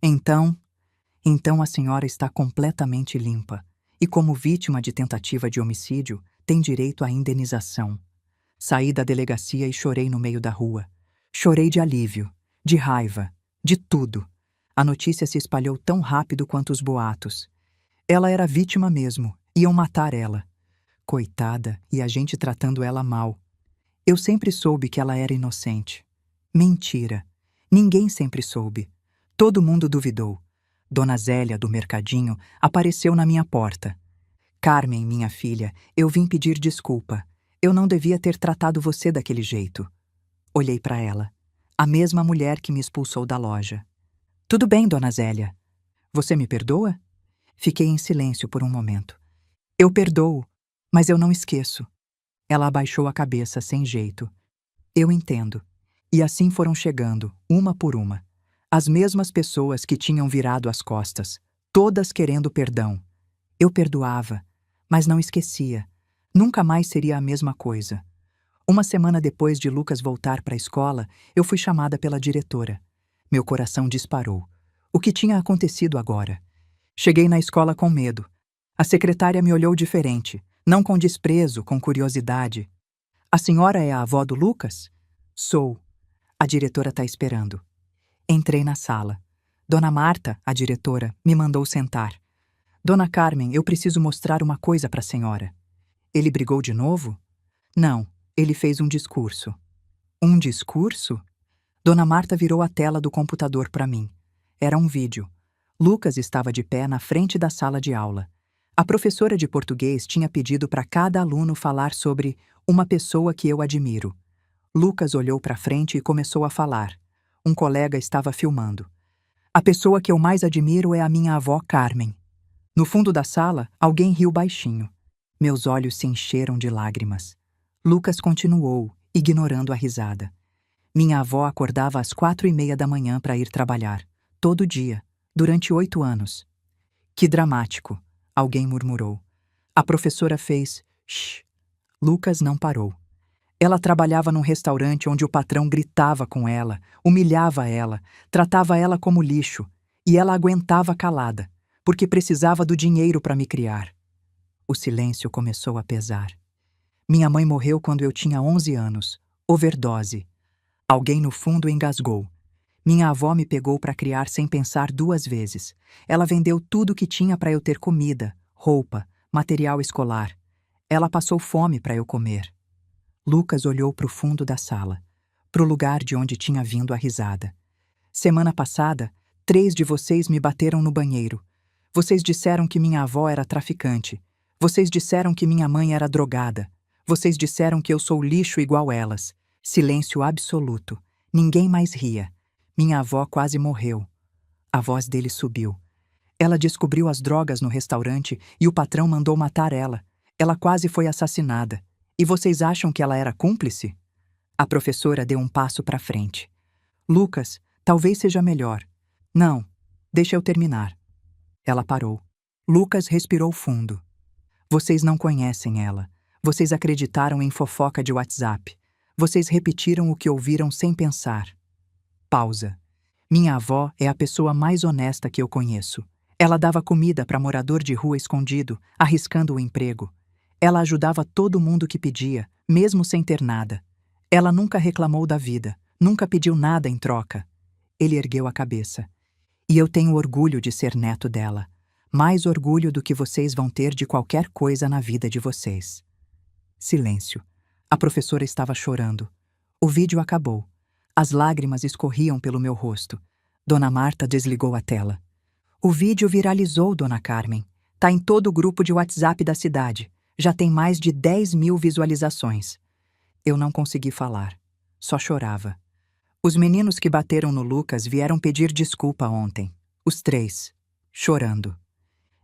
Então a senhora está completamente limpa. E como vítima de tentativa de homicídio, tem direito à indenização. Saí da delegacia e chorei no meio da rua. Chorei de alívio, de raiva, de tudo. A notícia se espalhou tão rápido quanto os boatos. Ela era vítima mesmo, iam matar ela. Coitada, e a gente tratando ela mal. Eu sempre soube que ela era inocente. Mentira. Ninguém sempre soube. Todo mundo duvidou. Dona Zélia, do mercadinho, apareceu na minha porta. Carmen, minha filha, eu vim pedir desculpa. Eu não devia ter tratado você daquele jeito. Olhei para ela. A mesma mulher que me expulsou da loja. Tudo bem, dona Zélia. Você me perdoa? Fiquei em silêncio por um momento. Eu perdoo, mas eu não esqueço. Ela abaixou a cabeça sem jeito. Eu entendo. E assim foram chegando, uma por uma. As mesmas pessoas que tinham virado as costas, todas querendo perdão. Eu perdoava, mas não esquecia. Nunca mais seria a mesma coisa. Uma semana depois de Lucas voltar para a escola, eu fui chamada pela diretora. Meu coração disparou. O que tinha acontecido agora? Cheguei na escola com medo. A secretária me olhou diferente, não com desprezo, com curiosidade. A senhora é a avó do Lucas? Sou. A diretora está esperando. Entrei na sala. Dona Marta, a diretora, me mandou sentar. Dona Carmen, eu preciso mostrar uma coisa para a senhora. Ele brigou de novo? Não, ele fez um discurso. Um discurso? Dona Marta virou a tela do computador para mim. Era um vídeo. Lucas estava de pé na frente da sala de aula. A professora de português tinha pedido para cada aluno falar sobre uma pessoa que eu admiro. Lucas olhou para frente e começou a falar. Um colega estava filmando. A pessoa que eu mais admiro é a minha avó Carmen. No fundo da sala, alguém riu baixinho. Meus olhos se encheram de lágrimas. Lucas continuou, ignorando a risada. Minha avó acordava às 4:30 da manhã para ir trabalhar, todo dia, durante 8 anos. Que dramático, alguém murmurou. A professora fez shh. Lucas não parou. Ela trabalhava num restaurante onde o patrão gritava com ela, humilhava ela, tratava ela como lixo, e ela aguentava calada, porque precisava do dinheiro para me criar. O silêncio começou a pesar. Minha mãe morreu quando eu tinha 11 anos, overdose. Alguém no fundo engasgou. Minha avó me pegou para criar sem pensar 2 vezes. Ela vendeu tudo que tinha para eu ter comida, roupa, material escolar. Ela passou fome para eu comer. Lucas olhou para o fundo da sala, para o lugar de onde tinha vindo a risada. Semana passada, 3 de vocês me bateram no banheiro. Vocês disseram que minha avó era traficante. Vocês disseram que minha mãe era drogada. Vocês disseram que eu sou lixo igual elas. Silêncio absoluto. Ninguém mais ria. Minha avó quase morreu. A voz dele subiu. Ela descobriu as drogas no restaurante e o patrão mandou matar ela. Ela quase foi assassinada. E vocês acham que ela era cúmplice? A professora deu um passo para frente. Lucas, talvez seja melhor. Não, deixa eu terminar. Ela parou. Lucas respirou fundo. Vocês não conhecem ela. Vocês acreditaram em fofoca de WhatsApp. Vocês repetiram o que ouviram sem pensar. Pausa. Minha avó é a pessoa mais honesta que eu conheço. Ela dava comida para morador de rua escondido, arriscando o emprego. Ela ajudava todo mundo que pedia, mesmo sem ter nada. Ela nunca reclamou da vida, nunca pediu nada em troca. Ele ergueu a cabeça. E eu tenho orgulho de ser neto dela. Mais orgulho do que vocês vão ter de qualquer coisa na vida de vocês. Silêncio. A professora estava chorando. O vídeo acabou. As lágrimas escorriam pelo meu rosto. Dona Marta desligou a tela. O vídeo viralizou, Dona Carmen. Tá em todo o grupo de WhatsApp da cidade. Já tem mais de 10.000 visualizações. Eu não consegui falar. Só chorava. Os meninos que bateram no Lucas vieram pedir desculpa ontem. Os 3. Chorando.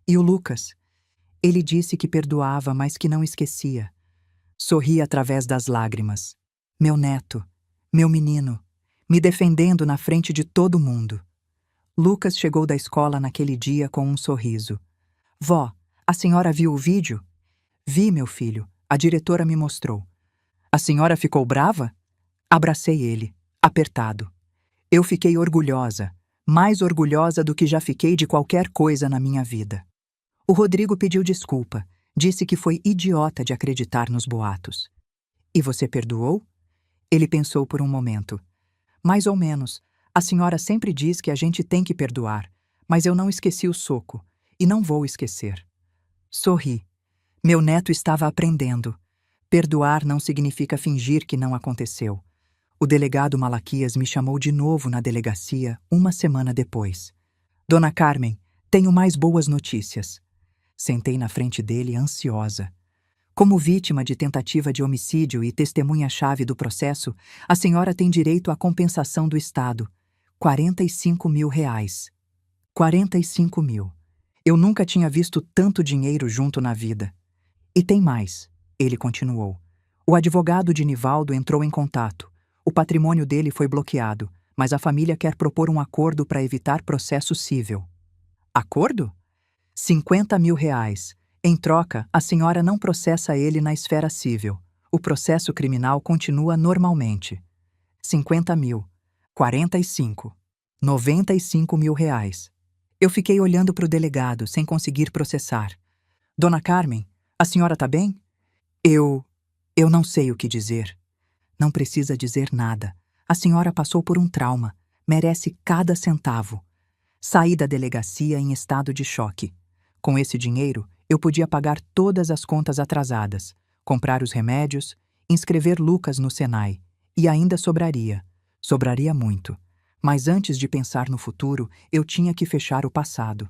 E o Lucas? Ele disse que perdoava, mas que não esquecia. Sorri através das lágrimas. Meu neto, meu menino, me defendendo na frente de todo mundo. Lucas chegou da escola naquele dia com um sorriso. Vó, a senhora viu o vídeo? Vi, meu filho. A diretora me mostrou. A senhora ficou brava? Abracei ele, apertado. Eu fiquei orgulhosa, mais orgulhosa do que já fiquei de qualquer coisa na minha vida. O Rodrigo pediu desculpa, disse que foi idiota de acreditar nos boatos. E você perdoou? Ele pensou por um momento. Mais ou menos. A senhora sempre diz que a gente tem que perdoar, mas eu não esqueci o soco, e não vou esquecer. Sorri. Meu neto estava aprendendo. Perdoar não significa fingir que não aconteceu. O delegado Malaquias me chamou de novo na delegacia uma semana depois. Dona Carmen, tenho mais boas notícias. Sentei na frente dele ansiosa. Como vítima de tentativa de homicídio e testemunha-chave do processo, a senhora tem direito à compensação do Estado. R$ 45.000. 45.000. Eu nunca tinha visto tanto dinheiro junto na vida. E tem mais, ele continuou. O advogado de Nivaldo entrou em contato. O patrimônio dele foi bloqueado, mas a família quer propor um acordo para evitar processo cível. Acordo? R$ 50.000. Em troca, a senhora não processa ele na esfera cível. O processo criminal continua normalmente. 50.000. 45. R$ 95.000. Eu fiquei olhando para o delegado, sem conseguir processar. Dona Carmen, a senhora tá bem? Eu não sei o que dizer. Não precisa dizer nada. A senhora passou por um trauma. Merece cada centavo. Saí da delegacia em estado de choque. Com esse dinheiro, eu podia pagar todas as contas atrasadas, comprar os remédios, inscrever Lucas no Senai. E ainda sobraria. Sobraria muito. Mas antes de pensar no futuro, eu tinha que fechar o passado.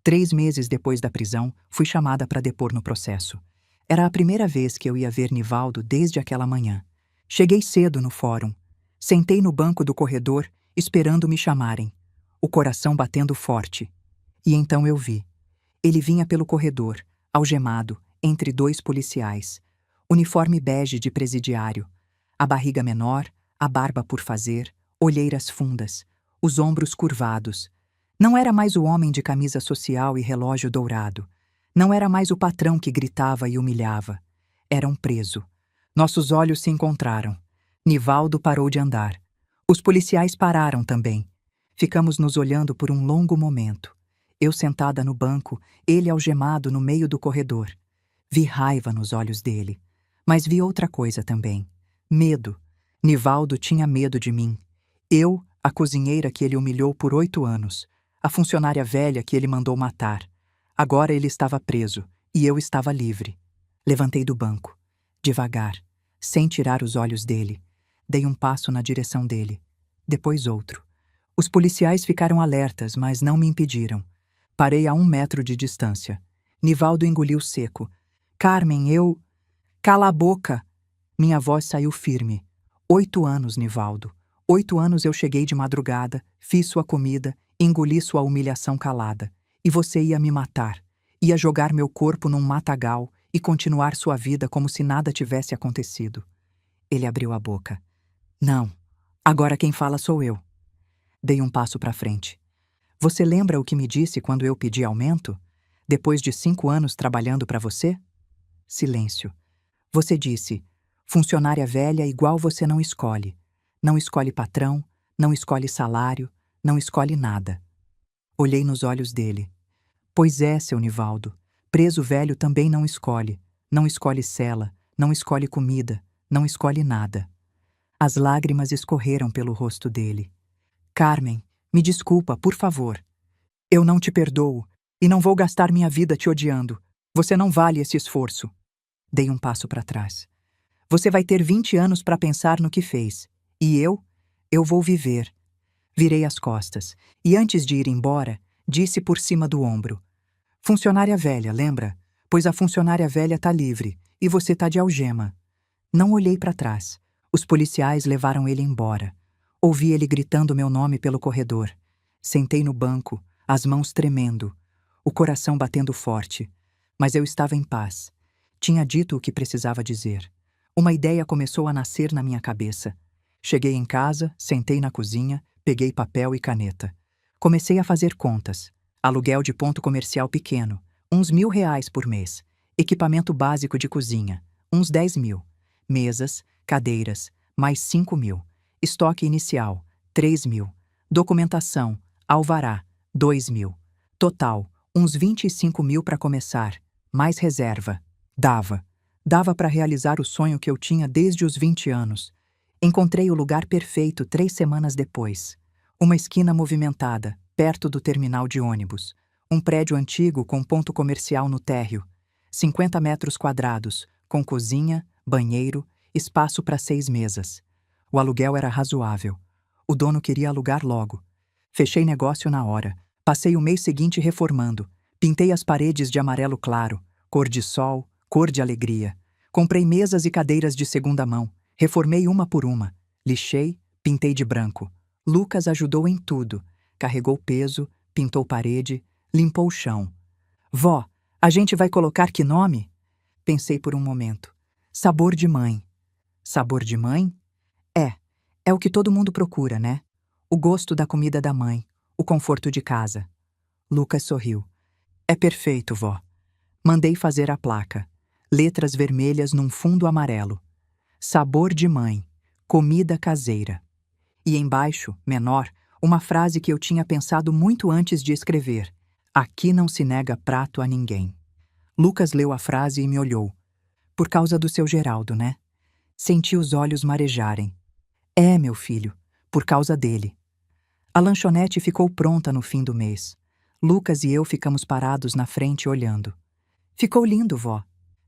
3 meses depois da prisão, fui chamada para depor no processo. Era a primeira vez que eu ia ver Nivaldo desde aquela manhã. Cheguei cedo no fórum. Sentei no banco do corredor, esperando me chamarem, o coração batendo forte. E então eu vi. Ele vinha pelo corredor, algemado, entre 2 policiais. Uniforme bege de presidiário. A barriga menor, a barba por fazer, olheiras fundas, os ombros curvados. Não era mais o homem de camisa social e relógio dourado. Não era mais o patrão que gritava e humilhava. Era um preso. Nossos olhos se encontraram. Nivaldo parou de andar. Os policiais pararam também. Ficamos nos olhando por um longo momento. Eu sentada no banco, ele algemado no meio do corredor. Vi raiva nos olhos dele. Mas vi outra coisa também. Medo. Nivaldo tinha medo de mim. Eu, a cozinheira que ele humilhou por 8 anos. A funcionária velha que ele mandou matar. Agora ele estava preso, e eu estava livre. Levantei do banco, devagar, sem tirar os olhos dele. Dei um passo na direção dele, depois outro. Os policiais ficaram alertas, mas não me impediram. Parei a 1 metro de distância. Nivaldo engoliu seco. Carmen, eu... Cala a boca! Minha voz saiu firme. 8 anos, Nivaldo. 8 anos eu cheguei de madrugada, fiz sua comida, engoli sua humilhação calada. E você ia me matar. Ia jogar meu corpo num matagal e continuar sua vida como se nada tivesse acontecido. Ele abriu a boca. Não. Agora quem fala sou eu. Dei um passo para frente. Você lembra o que me disse quando eu pedi aumento? Depois de 5 anos trabalhando para você? Silêncio. Você disse, funcionária velha igual você não escolhe. Não escolhe patrão, não escolhe salário, não escolhe nada. Olhei nos olhos dele. Pois é, seu Nivaldo. Preso velho também não escolhe. Não escolhe cela, não escolhe comida, não escolhe nada. As lágrimas escorreram pelo rosto dele. Carmen, me desculpa, por favor. Eu não te perdoo e não vou gastar minha vida te odiando. Você não vale esse esforço. Dei um passo para trás. Você vai ter 20 anos para pensar no que fez. E eu vou viver. Virei as costas e antes de ir embora, disse por cima do ombro. Funcionária velha, lembra? Pois a funcionária velha tá livre e você tá de algema. Não olhei para trás. Os policiais levaram ele embora. Ouvi ele gritando meu nome pelo corredor. Sentei no banco, as mãos tremendo, o coração batendo forte. Mas eu estava em paz. Tinha dito o que precisava dizer. Uma ideia começou a nascer na minha cabeça. Cheguei em casa, sentei na cozinha, peguei papel e caneta. Comecei a fazer contas. Aluguel de ponto comercial pequeno, uns R$ 1.000 por mês. Equipamento básico de cozinha, uns 10.000. Mesas, cadeiras, mais 5.000. Estoque inicial, 3.000. Documentação, alvará, 2.000. Total, uns 25.000 para começar. Mais reserva. Dava para realizar o sonho que eu tinha desde os 20 anos. Encontrei o lugar perfeito 3 semanas depois. Uma esquina movimentada, perto do terminal de ônibus. Um prédio antigo com ponto comercial no térreo. 50 metros quadrados, com cozinha, banheiro, espaço para 6 mesas. O aluguel era razoável. O dono queria alugar logo. Fechei negócio na hora. Passei o mês seguinte reformando. Pintei as paredes de amarelo claro, cor de sol, cor de alegria. Comprei mesas e cadeiras de segunda mão, reformei uma por uma, lixei, pintei de branco. Lucas ajudou em tudo, carregou peso, pintou parede, limpou o chão. Vó, a gente vai colocar que nome? Pensei por um momento. Sabor de mãe. Sabor de mãe? É o que todo mundo procura, né? O gosto da comida da mãe, o conforto de casa. Lucas sorriu. É perfeito, vó. Mandei fazer a placa. Letras vermelhas num fundo amarelo. Sabor de mãe. Comida caseira. E embaixo, menor, uma frase que eu tinha pensado muito antes de escrever. Aqui não se nega prato a ninguém. Lucas leu a frase e me olhou. Por causa do seu Geraldo, né? Senti os olhos marejarem. É, meu filho, por causa dele. A lanchonete ficou pronta no fim do mês. Lucas e eu ficamos parados na frente olhando. Ficou lindo, vó.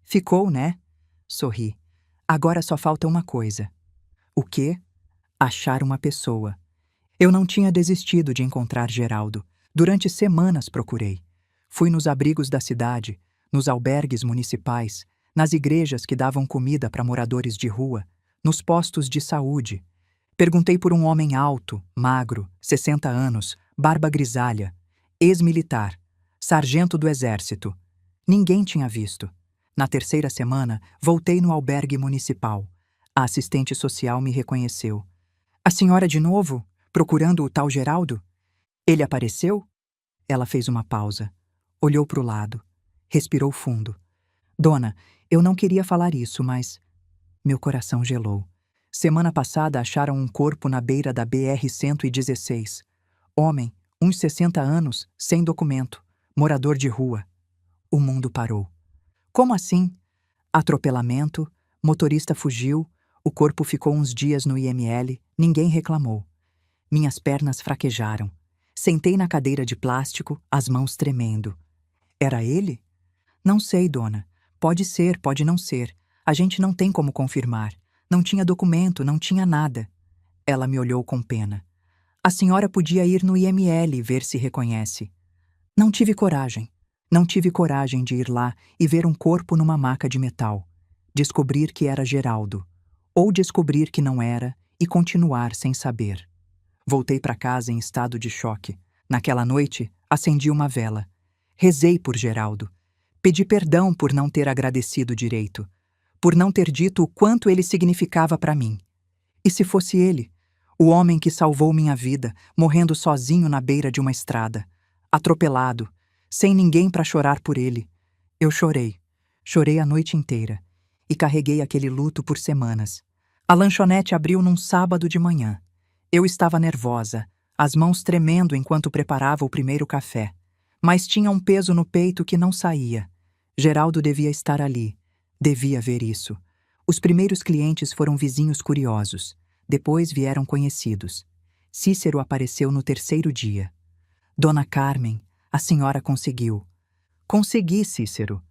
Ficou, né? Sorri. Agora só falta uma coisa. O quê? Achar uma pessoa. Eu não tinha desistido de encontrar Geraldo. Durante semanas procurei. Fui nos abrigos da cidade, nos albergues municipais, nas igrejas que davam comida para moradores de rua, nos postos de saúde. Perguntei por um homem alto, magro, 60 anos, barba grisalha, ex-militar, sargento do exército. Ninguém tinha visto. Na terceira semana, voltei no albergue municipal. A assistente social me reconheceu. A senhora de novo? Procurando o tal Geraldo? Ele apareceu? Ela fez uma pausa. Olhou para o lado. Respirou fundo. Dona, eu não queria falar isso, mas... Meu coração gelou. Semana passada acharam um corpo na beira da BR-116. Homem, uns 60 anos, sem documento, morador de rua. O mundo parou. Como assim? Atropelamento, motorista fugiu, o corpo ficou uns dias no IML, ninguém reclamou. Minhas pernas fraquejaram. Sentei na cadeira de plástico, as mãos tremendo. Era ele? Não sei, dona. Pode ser, pode não ser. A gente não tem como confirmar. Não tinha documento, não tinha nada. Ela me olhou com pena. A senhora podia ir no IML e ver se reconhece. Não tive coragem. Não tive coragem de ir lá e ver um corpo numa maca de metal. Descobrir que era Geraldo. Ou descobrir que não era e continuar sem saber. Voltei para casa em estado de choque. Naquela noite, acendi uma vela. Rezei por Geraldo. Pedi perdão por não ter agradecido direito. Por não ter dito o quanto ele significava para mim. E se fosse ele, o homem que salvou minha vida, morrendo sozinho na beira de uma estrada, atropelado, sem ninguém para chorar por ele. Eu chorei. Chorei a noite inteira. E carreguei aquele luto por semanas. A lanchonete abriu num sábado de manhã. Eu estava nervosa, as mãos tremendo enquanto preparava o primeiro café. Mas tinha um peso no peito que não saía. Geraldo devia estar ali. Devia ver isso. Os primeiros clientes foram vizinhos curiosos. Depois vieram conhecidos. Cícero apareceu no terceiro dia. Dona Carmen, a senhora conseguiu. Consegui, Cícero.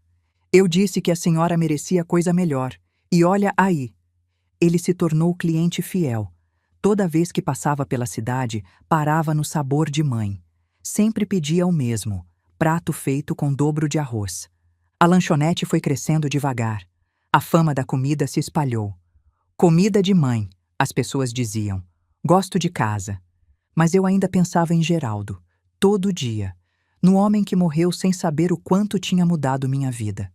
Eu disse que a senhora merecia coisa melhor. E olha aí. Ele se tornou cliente fiel. Toda vez que passava pela cidade, parava no Sabor de Mãe. Sempre pedia o mesmo, prato feito com dobro de arroz. A lanchonete foi crescendo devagar. A fama da comida se espalhou. Comida de mãe, as pessoas diziam. Gosto de casa. Mas eu ainda pensava em Geraldo, todo dia, no homem que morreu sem saber o quanto tinha mudado minha vida.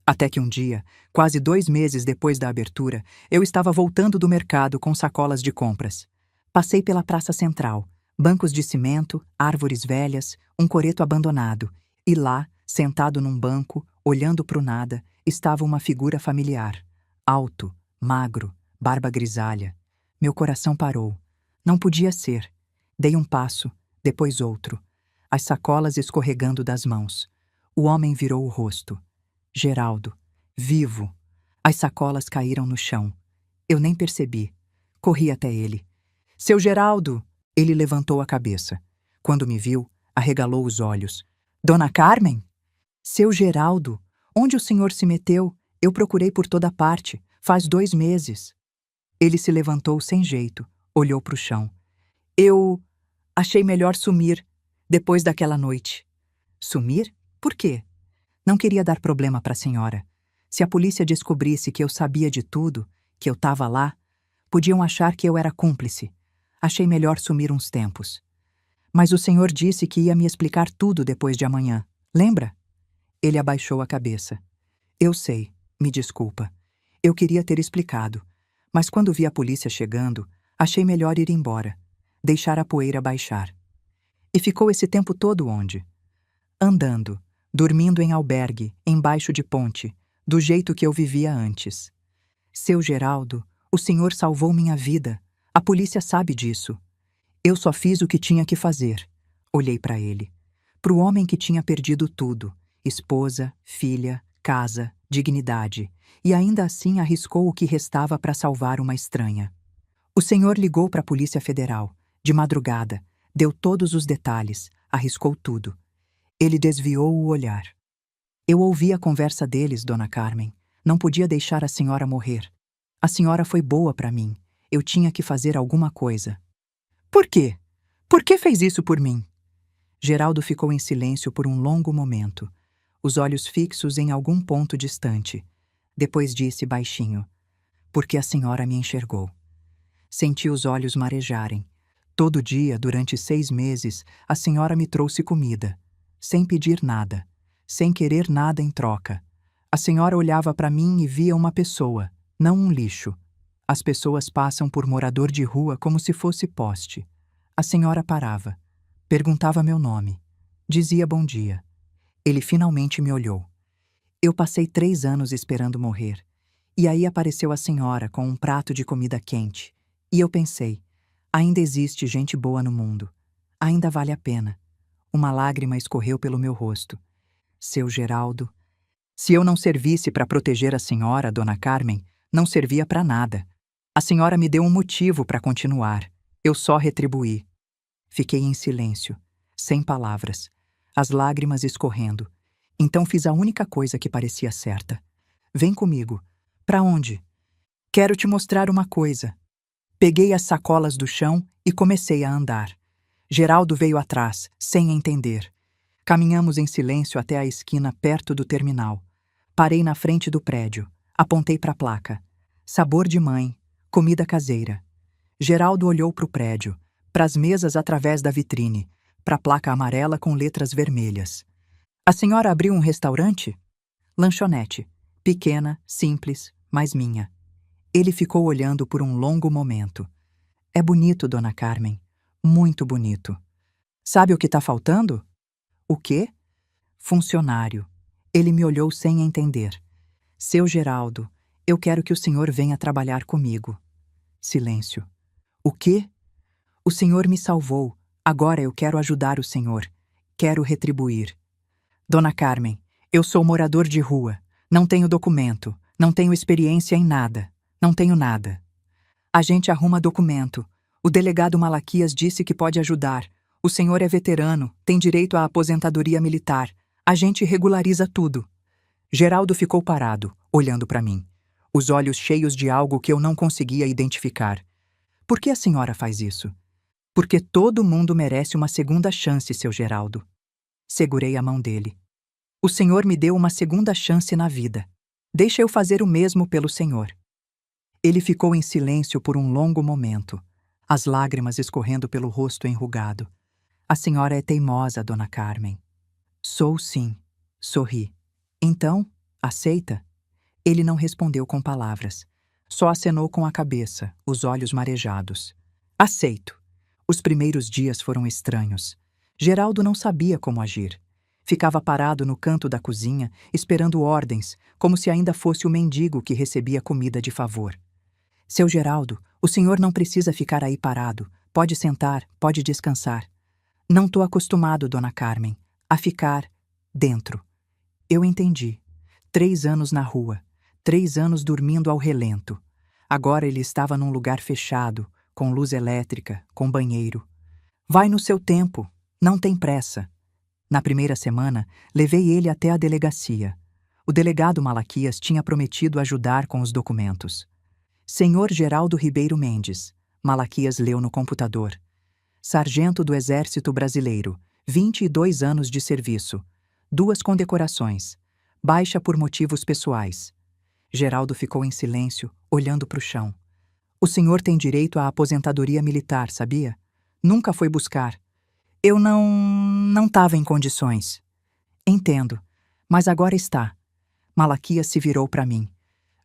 Até que um dia, quase 2 meses depois da abertura, eu estava voltando do mercado com sacolas de compras. Passei pela Praça Central, bancos de cimento, árvores velhas, um coreto abandonado, e lá, sentado num banco, olhando para o nada, estava uma figura familiar. Alto, magro, barba grisalha. Meu coração parou. Não podia ser. Dei um passo, depois outro. As sacolas escorregando das mãos. O homem virou o rosto. Geraldo, vivo. As sacolas caíram no chão. Eu nem percebi. Corri até ele. Seu Geraldo! Ele levantou a cabeça. Quando me viu, arregalou os olhos. Dona Carmen? Seu Geraldo, onde o senhor se meteu? Eu procurei por toda parte. Faz 2 meses. Ele se levantou sem jeito, olhou para o chão. Eu achei melhor sumir, depois daquela noite. Sumir? Por quê? Não queria dar problema para a senhora. Se a polícia descobrisse que eu sabia de tudo, que eu estava lá, podiam achar que eu era cúmplice. Achei melhor sumir uns tempos. Mas o senhor disse que ia me explicar tudo depois de amanhã. Lembra? Ele abaixou a cabeça. Eu sei, me desculpa. Eu queria ter explicado. Mas quando vi a polícia chegando, achei melhor ir embora. Deixar a poeira baixar. E ficou esse tempo todo onde? Andando, dormindo em albergue, embaixo de ponte, do jeito que eu vivia antes. Seu Geraldo, o senhor salvou minha vida. A polícia sabe disso. Eu só fiz o que tinha que fazer. Olhei para ele. Para o homem que tinha perdido tudo. Esposa, filha, casa, dignidade. E ainda assim arriscou o que restava para salvar uma estranha. O senhor ligou para a Polícia Federal, de madrugada, deu todos os detalhes, arriscou tudo. Ele desviou o olhar. Eu ouvi a conversa deles, Dona Carmen. Não podia deixar a senhora morrer. A senhora foi boa para mim. Eu tinha que fazer alguma coisa. Por quê? Por que fez isso por mim? Geraldo ficou em silêncio por um longo momento, os olhos fixos em algum ponto distante. Depois disse baixinho: porque a senhora me enxergou. Senti os olhos marejarem. Todo dia, durante 6 meses, a senhora me trouxe comida, sem pedir nada, sem querer nada em troca. A senhora olhava para mim e via uma pessoa, não um lixo. As pessoas passam por morador de rua como se fosse poste. A senhora parava, perguntava meu nome, dizia bom dia. Ele finalmente me olhou. Eu passei 3 anos esperando morrer. E aí apareceu a senhora com um prato de comida quente. E eu pensei, ainda existe gente boa no mundo. Ainda vale a pena. Uma lágrima escorreu pelo meu rosto. Seu Geraldo, se eu não servisse para proteger a senhora, Dona Carmen, não servia para nada. A senhora me deu um motivo para continuar. Eu só retribuí. Fiquei em silêncio, sem palavras, as lágrimas escorrendo. Então fiz a única coisa que parecia certa. Vem comigo. Para onde? Quero te mostrar uma coisa. Peguei as sacolas do chão e comecei a andar. Geraldo veio atrás, sem entender. Caminhamos em silêncio até a esquina perto do terminal. Parei na frente do prédio. Apontei para a placa. Sabor de mãe. Comida caseira. Geraldo olhou para o prédio, para as mesas através da vitrine, para a placa amarela com letras vermelhas. A senhora abriu um restaurante? Lanchonete. Pequena, simples, mas minha. Ele ficou olhando por um longo momento. É bonito, Dona Carmen. Muito bonito. Sabe o que está faltando? O quê? Funcionário. Ele me olhou sem entender. Seu Geraldo, eu quero que o senhor venha trabalhar comigo. Silêncio. O quê? O senhor me salvou. Agora eu quero ajudar o senhor. Quero retribuir. Dona Carmen, eu sou morador de rua. Não tenho documento. Não tenho experiência em nada. Não tenho nada. A gente arruma documento. O delegado Malaquias disse que pode ajudar. O senhor é veterano, tem direito à aposentadoria militar. A gente regulariza tudo. Geraldo ficou parado, olhando para mim, os olhos cheios de algo que eu não conseguia identificar. Por que a senhora faz isso? Porque todo mundo merece uma segunda chance, seu Geraldo. Segurei a mão dele. O senhor me deu uma segunda chance na vida. Deixa eu fazer o mesmo pelo senhor. Ele ficou em silêncio por um longo momento, as lágrimas escorrendo pelo rosto enrugado. A senhora é teimosa, Dona Carmen. Sou sim. Sorri. Então, aceita? Ele não respondeu com palavras. Só acenou com a cabeça, os olhos marejados. Aceito. Os primeiros dias foram estranhos. Geraldo não sabia como agir. Ficava parado no canto da cozinha, esperando ordens, como se ainda fosse o mendigo que recebia comida de favor. Seu Geraldo, o senhor não precisa ficar aí parado. Pode sentar, pode descansar. Não estou acostumado, Dona Carmen, a ficar dentro. Eu entendi. 3 anos na rua, 3 anos dormindo ao relento. Agora ele estava num lugar fechado, com luz elétrica, com banheiro. Vai no seu tempo, não tem pressa. Na primeira semana, levei ele até a delegacia. O delegado Malaquias tinha prometido ajudar com os documentos. Senhor Geraldo Ribeiro Mendes, Malaquias leu no computador. Sargento do Exército Brasileiro, 22 anos de serviço. 2 condecorações. Baixa por motivos pessoais. Geraldo ficou em silêncio, olhando para o chão. O senhor tem direito à aposentadoria militar, sabia? Nunca foi buscar. Eu não estava em condições. Entendo, mas agora está. Malaquias se virou para mim.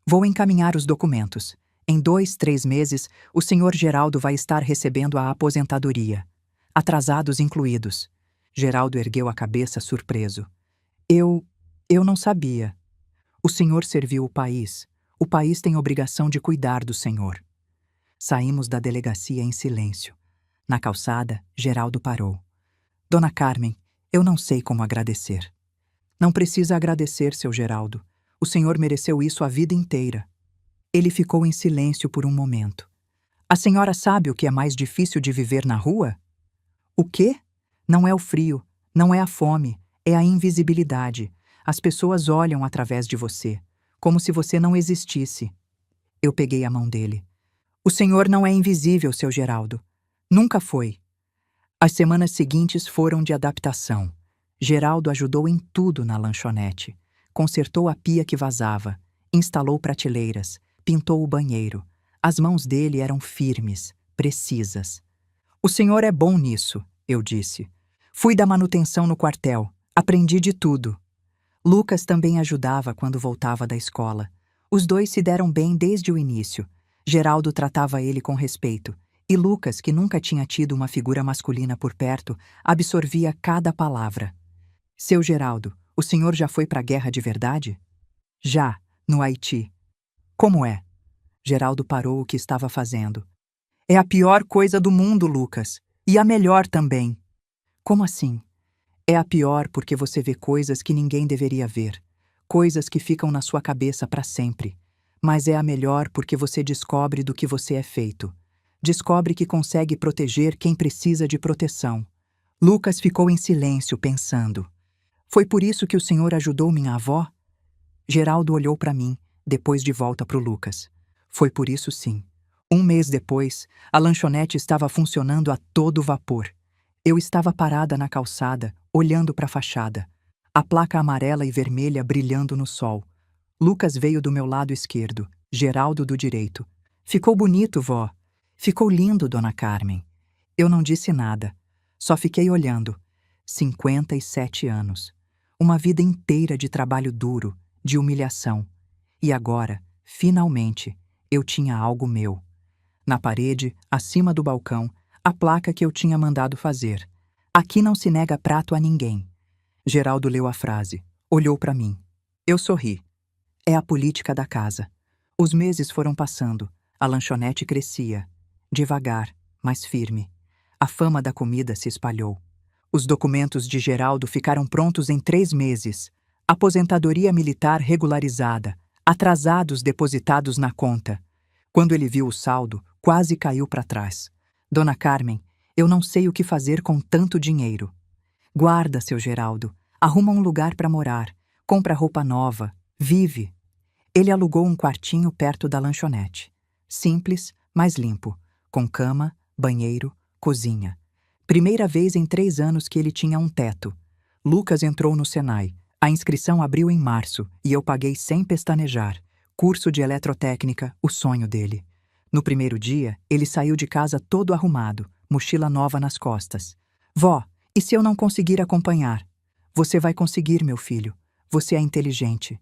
Vou encaminhar os documentos. Em 2, 3 meses, o senhor Geraldo vai estar recebendo a aposentadoria. Atrasados incluídos. Geraldo ergueu a cabeça surpreso. Eu não sabia. O senhor serviu o país. O país tem obrigação de cuidar do senhor. Saímos da delegacia em silêncio. Na calçada, Geraldo parou. Dona Carmen, eu não sei como agradecer. Não precisa agradecer, seu Geraldo. O senhor mereceu isso a vida inteira. Ele ficou em silêncio por um momento. A senhora sabe o que é mais difícil de viver na rua? O quê? Não é o frio, não é a fome, é a invisibilidade. As pessoas olham através de você, como se você não existisse. Eu peguei a mão dele. O senhor não é invisível, seu Geraldo. Nunca foi. As semanas seguintes foram de adaptação. Geraldo ajudou em tudo na lanchonete. Consertou a pia que vazava, instalou prateleiras, pintou o banheiro. As mãos dele eram firmes, precisas. O senhor é bom nisso, eu disse. Fui da manutenção no quartel, aprendi de tudo. Lucas também ajudava quando voltava da escola. Os dois se deram bem desde o início. Geraldo tratava ele com respeito, e Lucas, que nunca tinha tido uma figura masculina por perto, absorvia cada palavra. Seu Geraldo, o senhor já foi para a guerra de verdade? Já, no Haiti. Como é? Geraldo parou o que estava fazendo. É a pior coisa do mundo, Lucas. E a melhor também. Como assim? É a pior porque você vê coisas que ninguém deveria ver. Coisas que ficam na sua cabeça para sempre. Mas é a melhor porque você descobre do que você é feito. Descobre que consegue proteger quem precisa de proteção. Lucas ficou em silêncio, pensando. Foi por isso que o senhor ajudou minha avó? Geraldo olhou para mim, depois de volta para o Lucas. Foi por isso sim. 1 mês depois, a lanchonete estava funcionando a todo vapor. Eu estava parada na calçada, olhando para a fachada. A placa amarela e vermelha brilhando no sol. Lucas veio do meu lado esquerdo, Geraldo do direito. Ficou bonito, vó. Ficou lindo, dona Carmen. Eu não disse nada. Só fiquei olhando. 57 anos. Uma vida inteira de trabalho duro, de humilhação. E agora, finalmente, eu tinha algo meu. Na parede, acima do balcão, a placa que eu tinha mandado fazer. Aqui não se nega prato a ninguém. Geraldo leu a frase. Olhou para mim. Eu sorri. É a política da casa. Os meses foram passando. A lanchonete crescia. Devagar, mas firme. A fama da comida se espalhou. Os documentos de Geraldo ficaram prontos em 3 meses. Aposentadoria militar regularizada. Atrasados depositados na conta. Quando ele viu o saldo, quase caiu para trás. Dona Carmen, eu não sei o que fazer com tanto dinheiro. Guarda, seu Geraldo. Arruma um lugar para morar. Compra roupa nova. Vive. Ele alugou um quartinho perto da lanchonete. Simples, mas limpo. Com cama, banheiro, cozinha. Primeira vez em 3 anos que ele tinha um teto. Lucas entrou no Senai. A inscrição abriu em março e eu paguei sem pestanejar. Curso de eletrotécnica, o sonho dele. No primeiro dia, ele saiu de casa todo arrumado, mochila nova nas costas. Vó, e se eu não conseguir acompanhar? Você vai conseguir, meu filho. Você é inteligente.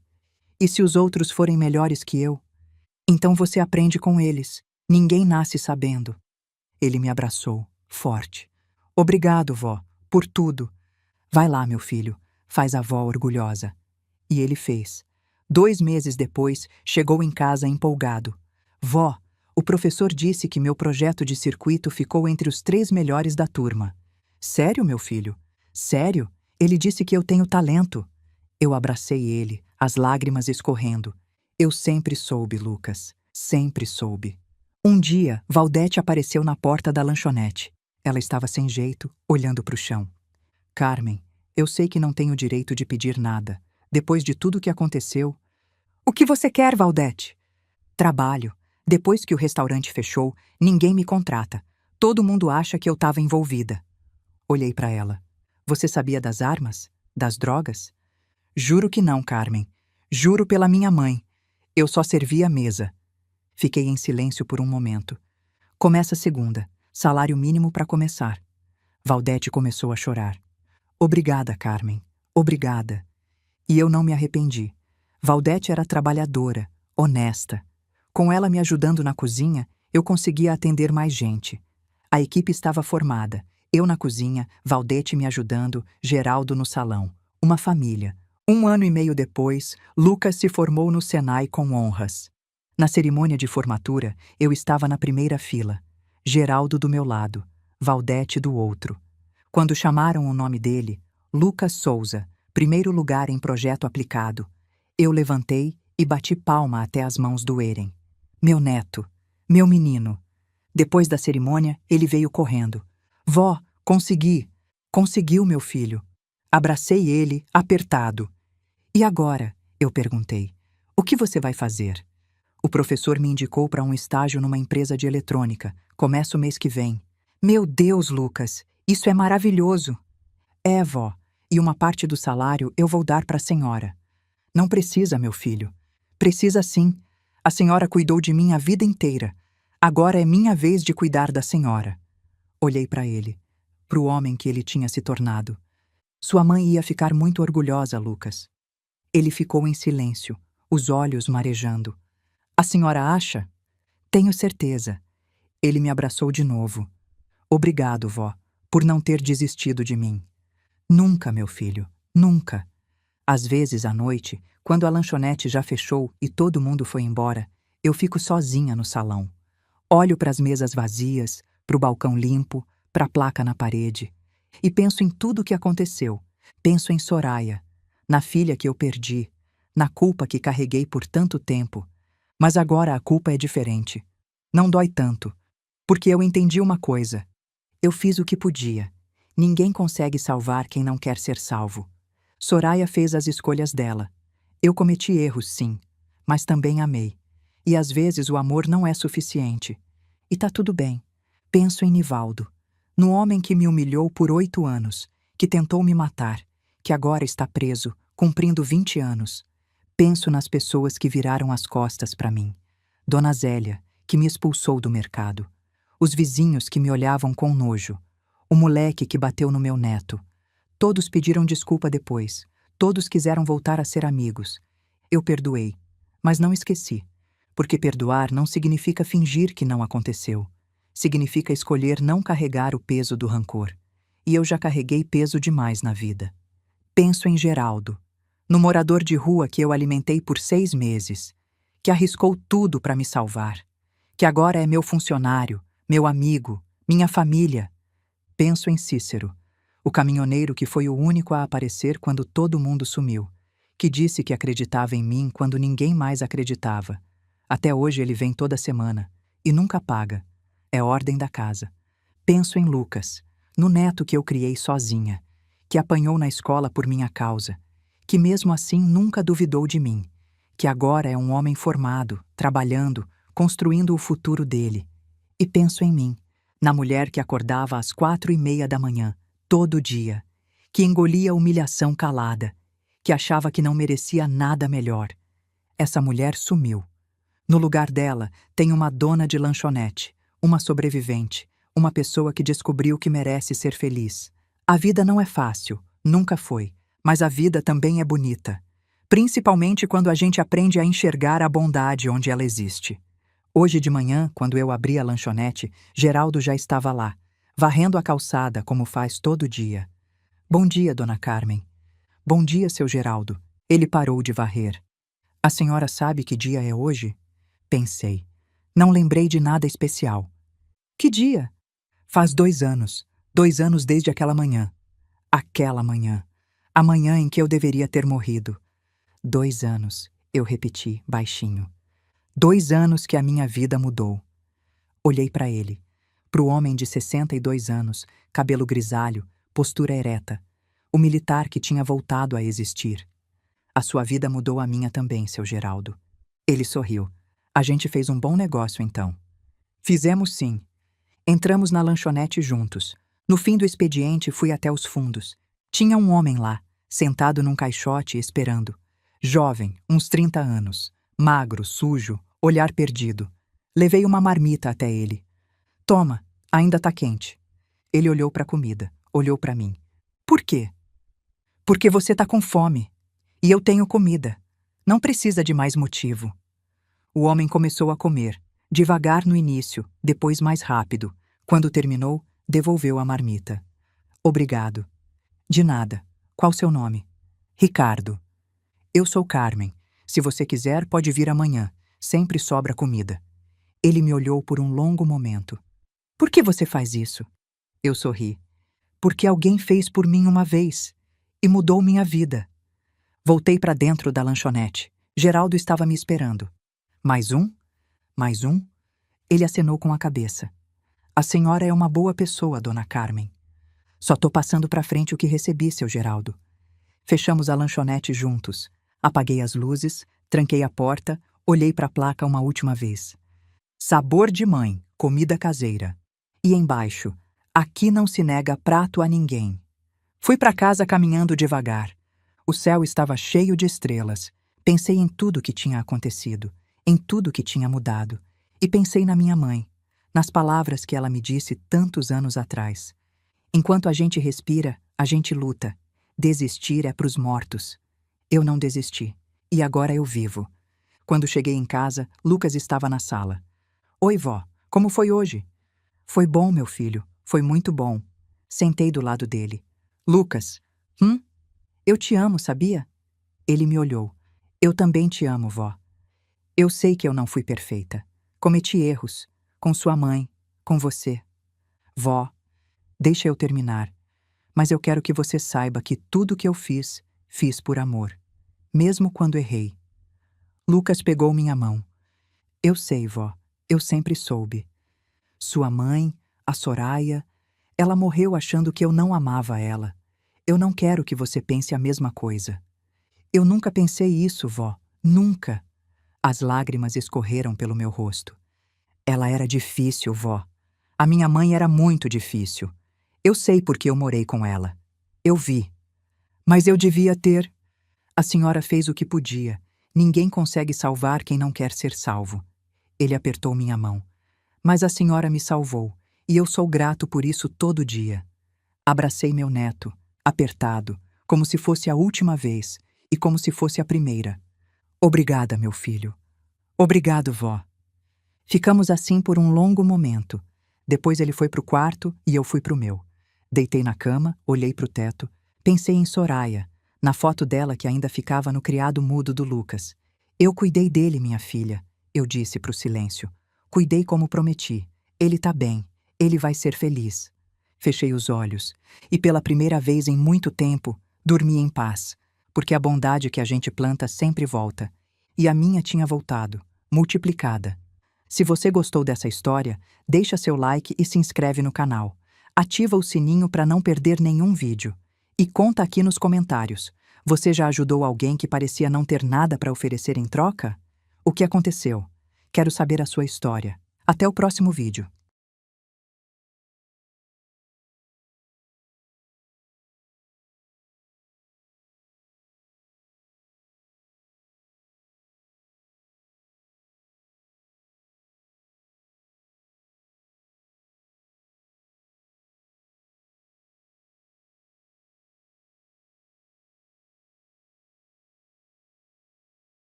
E se os outros forem melhores que eu? Então você aprende com eles. Ninguém nasce sabendo. Ele me abraçou, forte. Obrigado, vó, por tudo. Vai lá, meu filho, faz a avó orgulhosa. E ele fez. 2 meses depois, chegou em casa empolgado. Vó, o professor disse que meu projeto de circuito ficou entre os 3 melhores da turma. Sério, meu filho? Sério? Ele disse que eu tenho talento. Eu abracei ele, as lágrimas escorrendo. Eu sempre soube, Lucas. Sempre soube. Um dia, Valdete apareceu na porta da lanchonete. Ela estava sem jeito, olhando para o chão. Carmen, eu sei que não tenho direito de pedir nada. Depois de tudo que aconteceu... O que você quer, Valdete? Trabalho. Depois que o restaurante fechou, ninguém me contrata. Todo mundo acha que eu estava envolvida. Olhei para ela. Você sabia das armas? Das drogas? Juro que não, Carmen. Juro pela minha mãe. Eu só servia a mesa. Fiquei em silêncio por um momento. Começa segunda. Salário mínimo para começar. Valdete começou a chorar. Obrigada, Carmen. Obrigada. E eu não me arrependi. Valdete era trabalhadora, honesta. Com ela me ajudando na cozinha, eu conseguia atender mais gente. A equipe estava formada. Eu na cozinha, Valdete me ajudando, Geraldo no salão. Uma família. 1 ano e meio depois, Lucas se formou no Senai com honras. Na cerimônia de formatura, eu estava na primeira fila. Geraldo do meu lado, Valdete do outro. Quando chamaram o nome dele, Lucas Souza, primeiro lugar em projeto aplicado, eu levantei e bati palma até as mãos doerem. Meu neto, meu menino. Depois da cerimônia, ele veio correndo. Vó, consegui! Conseguiu, meu filho. Abracei ele, apertado. E agora? Eu perguntei. O que você vai fazer? O professor me indicou para um estágio numa empresa de eletrônica. Começa o mês que vem. Meu Deus, Lucas, isso é maravilhoso. É, vó, e uma parte do salário eu vou dar para a senhora. Não precisa, meu filho. Precisa sim. A senhora cuidou de mim a vida inteira. Agora é minha vez de cuidar da senhora. Olhei para ele, para o homem que ele tinha se tornado. Sua mãe ia ficar muito orgulhosa, Lucas. Ele ficou em silêncio, os olhos marejando. A senhora acha? Tenho certeza. Ele me abraçou de novo. Obrigado, vó, por não ter desistido de mim. Nunca, meu filho, nunca. Às vezes, à noite, quando a lanchonete já fechou e todo mundo foi embora, eu fico sozinha no salão. Olho para as mesas vazias, para o balcão limpo, para a placa na parede. E penso em tudo o que aconteceu. Penso em Soraya, na filha que eu perdi, na culpa que carreguei por tanto tempo. Mas agora a culpa é diferente. Não dói tanto, porque eu entendi uma coisa. Eu fiz o que podia. Ninguém consegue salvar quem não quer ser salvo. Soraya fez as escolhas dela. Eu cometi erros, sim, mas também amei. E às vezes o amor não é suficiente. E tá tudo bem. Penso em Nivaldo, no homem que me humilhou por 8 anos, que tentou me matar, que agora está preso, cumprindo 20 anos. Penso nas pessoas que viraram as costas para mim. Dona Zélia, que me expulsou do mercado. Os vizinhos que me olhavam com nojo. O moleque que bateu no meu neto. Todos pediram desculpa depois. Todos quiseram voltar a ser amigos. Eu perdoei, mas não esqueci. Porque perdoar não significa fingir que não aconteceu. Significa escolher não carregar o peso do rancor. E eu já carreguei peso demais na vida. Penso em Geraldo, no morador de rua que eu alimentei por 6 meses, que arriscou tudo para me salvar, que agora é meu funcionário, meu amigo, minha família. Penso em Cícero, o caminhoneiro que foi o único a aparecer quando todo mundo sumiu, que disse que acreditava em mim quando ninguém mais acreditava. Até hoje ele vem toda semana, e nunca paga. É ordem da casa. Penso em Lucas, no neto que eu criei sozinha, que apanhou na escola por minha causa, que mesmo assim nunca duvidou de mim, que agora é um homem formado, trabalhando, construindo o futuro dele. E penso em mim, na mulher que acordava às 4:30 da manhã, todo dia, que engolia a humilhação calada, que achava que não merecia nada melhor. Essa mulher sumiu. No lugar dela, tem uma dona de lanchonete, uma sobrevivente, uma pessoa que descobriu que merece ser feliz. A vida não é fácil, nunca foi, mas a vida também é bonita, principalmente quando a gente aprende a enxergar a bondade onde ela existe. Hoje de manhã, quando eu abri a lanchonete, Geraldo já estava lá, varrendo a calçada como faz todo dia. Bom dia, dona Carmen. Bom dia, seu Geraldo. Ele parou de varrer. A senhora sabe que dia é hoje? Pensei. Não lembrei de nada especial. Que dia? Faz 2 anos. 2 anos desde aquela manhã. Aquela manhã. A manhã em que eu deveria ter morrido. 2 anos, eu repeti, baixinho. 2 anos que a minha vida mudou. Olhei para ele, para o homem de 62 anos, cabelo grisalho, postura ereta, o militar que tinha voltado a existir. A sua vida mudou a minha também, seu Geraldo. Ele sorriu. A gente fez um bom negócio, então. Fizemos sim. Entramos na lanchonete juntos. No fim do expediente, fui até os fundos. Tinha um homem lá, sentado num caixote esperando. Jovem, uns 30 anos. magro, sujo, olhar perdido. Levei uma marmita até ele. Toma, ainda tá quente. Ele olhou para a comida, olhou para mim. Por quê? Porque você tá com fome. E eu tenho comida. Não precisa de mais motivo. O homem começou a comer, devagar no início, depois mais rápido. Quando terminou, devolveu a marmita. Obrigado. De nada. Qual seu nome? Ricardo. Eu sou Carmen. Se você quiser, pode vir amanhã. Sempre sobra comida. Ele me olhou por um longo momento. Por que você faz isso? Eu sorri. Porque alguém fez por mim uma vez e mudou minha vida. Voltei para dentro da lanchonete. Geraldo estava me esperando. Mais um? Mais um? Ele acenou com a cabeça. A senhora é uma boa pessoa, dona Carmen. Só tô passando para frente o que recebi, seu Geraldo. Fechamos a lanchonete juntos. Apaguei as luzes, tranquei a porta, olhei para a placa uma última vez. Sabor de mãe, comida caseira. E embaixo, aqui não se nega prato a ninguém. Fui para casa caminhando devagar. O céu estava cheio de estrelas. Pensei em tudo que tinha acontecido, em tudo que tinha mudado. E pensei na minha mãe, nas palavras que ela me disse tantos anos atrás. Enquanto a gente respira, a gente luta. Desistir é pros mortos. Eu não desisti. E agora eu vivo. Quando cheguei em casa, Lucas estava na sala. Oi, vó. Como foi hoje? Foi bom, meu filho. Foi muito bom. Sentei do lado dele. Lucas. Eu te amo, sabia? Ele me olhou. Eu também te amo, vó. Eu sei que eu não fui perfeita. Cometi erros. Com sua mãe. Com você. Vó, deixa eu terminar. Mas eu quero que você saiba que tudo que eu fiz, fiz por amor. Mesmo quando errei. Lucas pegou minha mão. Eu sei, vó. Eu sempre soube. Sua mãe, a Soraya, ela morreu achando que eu não amava ela. Eu não quero que você pense a mesma coisa. Eu nunca pensei isso, vó. Nunca. As lágrimas escorreram pelo meu rosto. Ela era difícil, vó. A minha mãe era muito difícil. Eu sei porque eu morei com ela. Eu vi. Mas eu devia ter. A senhora fez o que podia. Ninguém consegue salvar quem não quer ser salvo. Ele apertou minha mão. Mas a senhora me salvou, e eu sou grato por isso todo dia. Abracei meu neto, apertado, como se fosse a última vez, e como se fosse a primeira. Obrigada, meu filho. Obrigado, vó. Ficamos assim por um longo momento. Depois ele foi pro quarto e eu fui pro meu. Deitei na cama, olhei pro teto, pensei em Soraya, na foto dela que ainda ficava no criado mudo do Lucas. Eu cuidei dele, minha filha, eu disse pro silêncio. Cuidei como prometi. Ele tá bem. Ele vai ser feliz. Fechei os olhos e, pela primeira vez em muito tempo, dormi em paz, porque a bondade que a gente planta sempre volta. E a minha tinha voltado, multiplicada. Se você gostou dessa história, deixa seu like e se inscreve no canal. Ativa o sininho para não perder nenhum vídeo. E conta aqui nos comentários. Você já ajudou alguém que parecia não ter nada para oferecer em troca? O que aconteceu? Quero saber a sua história. Até o próximo vídeo.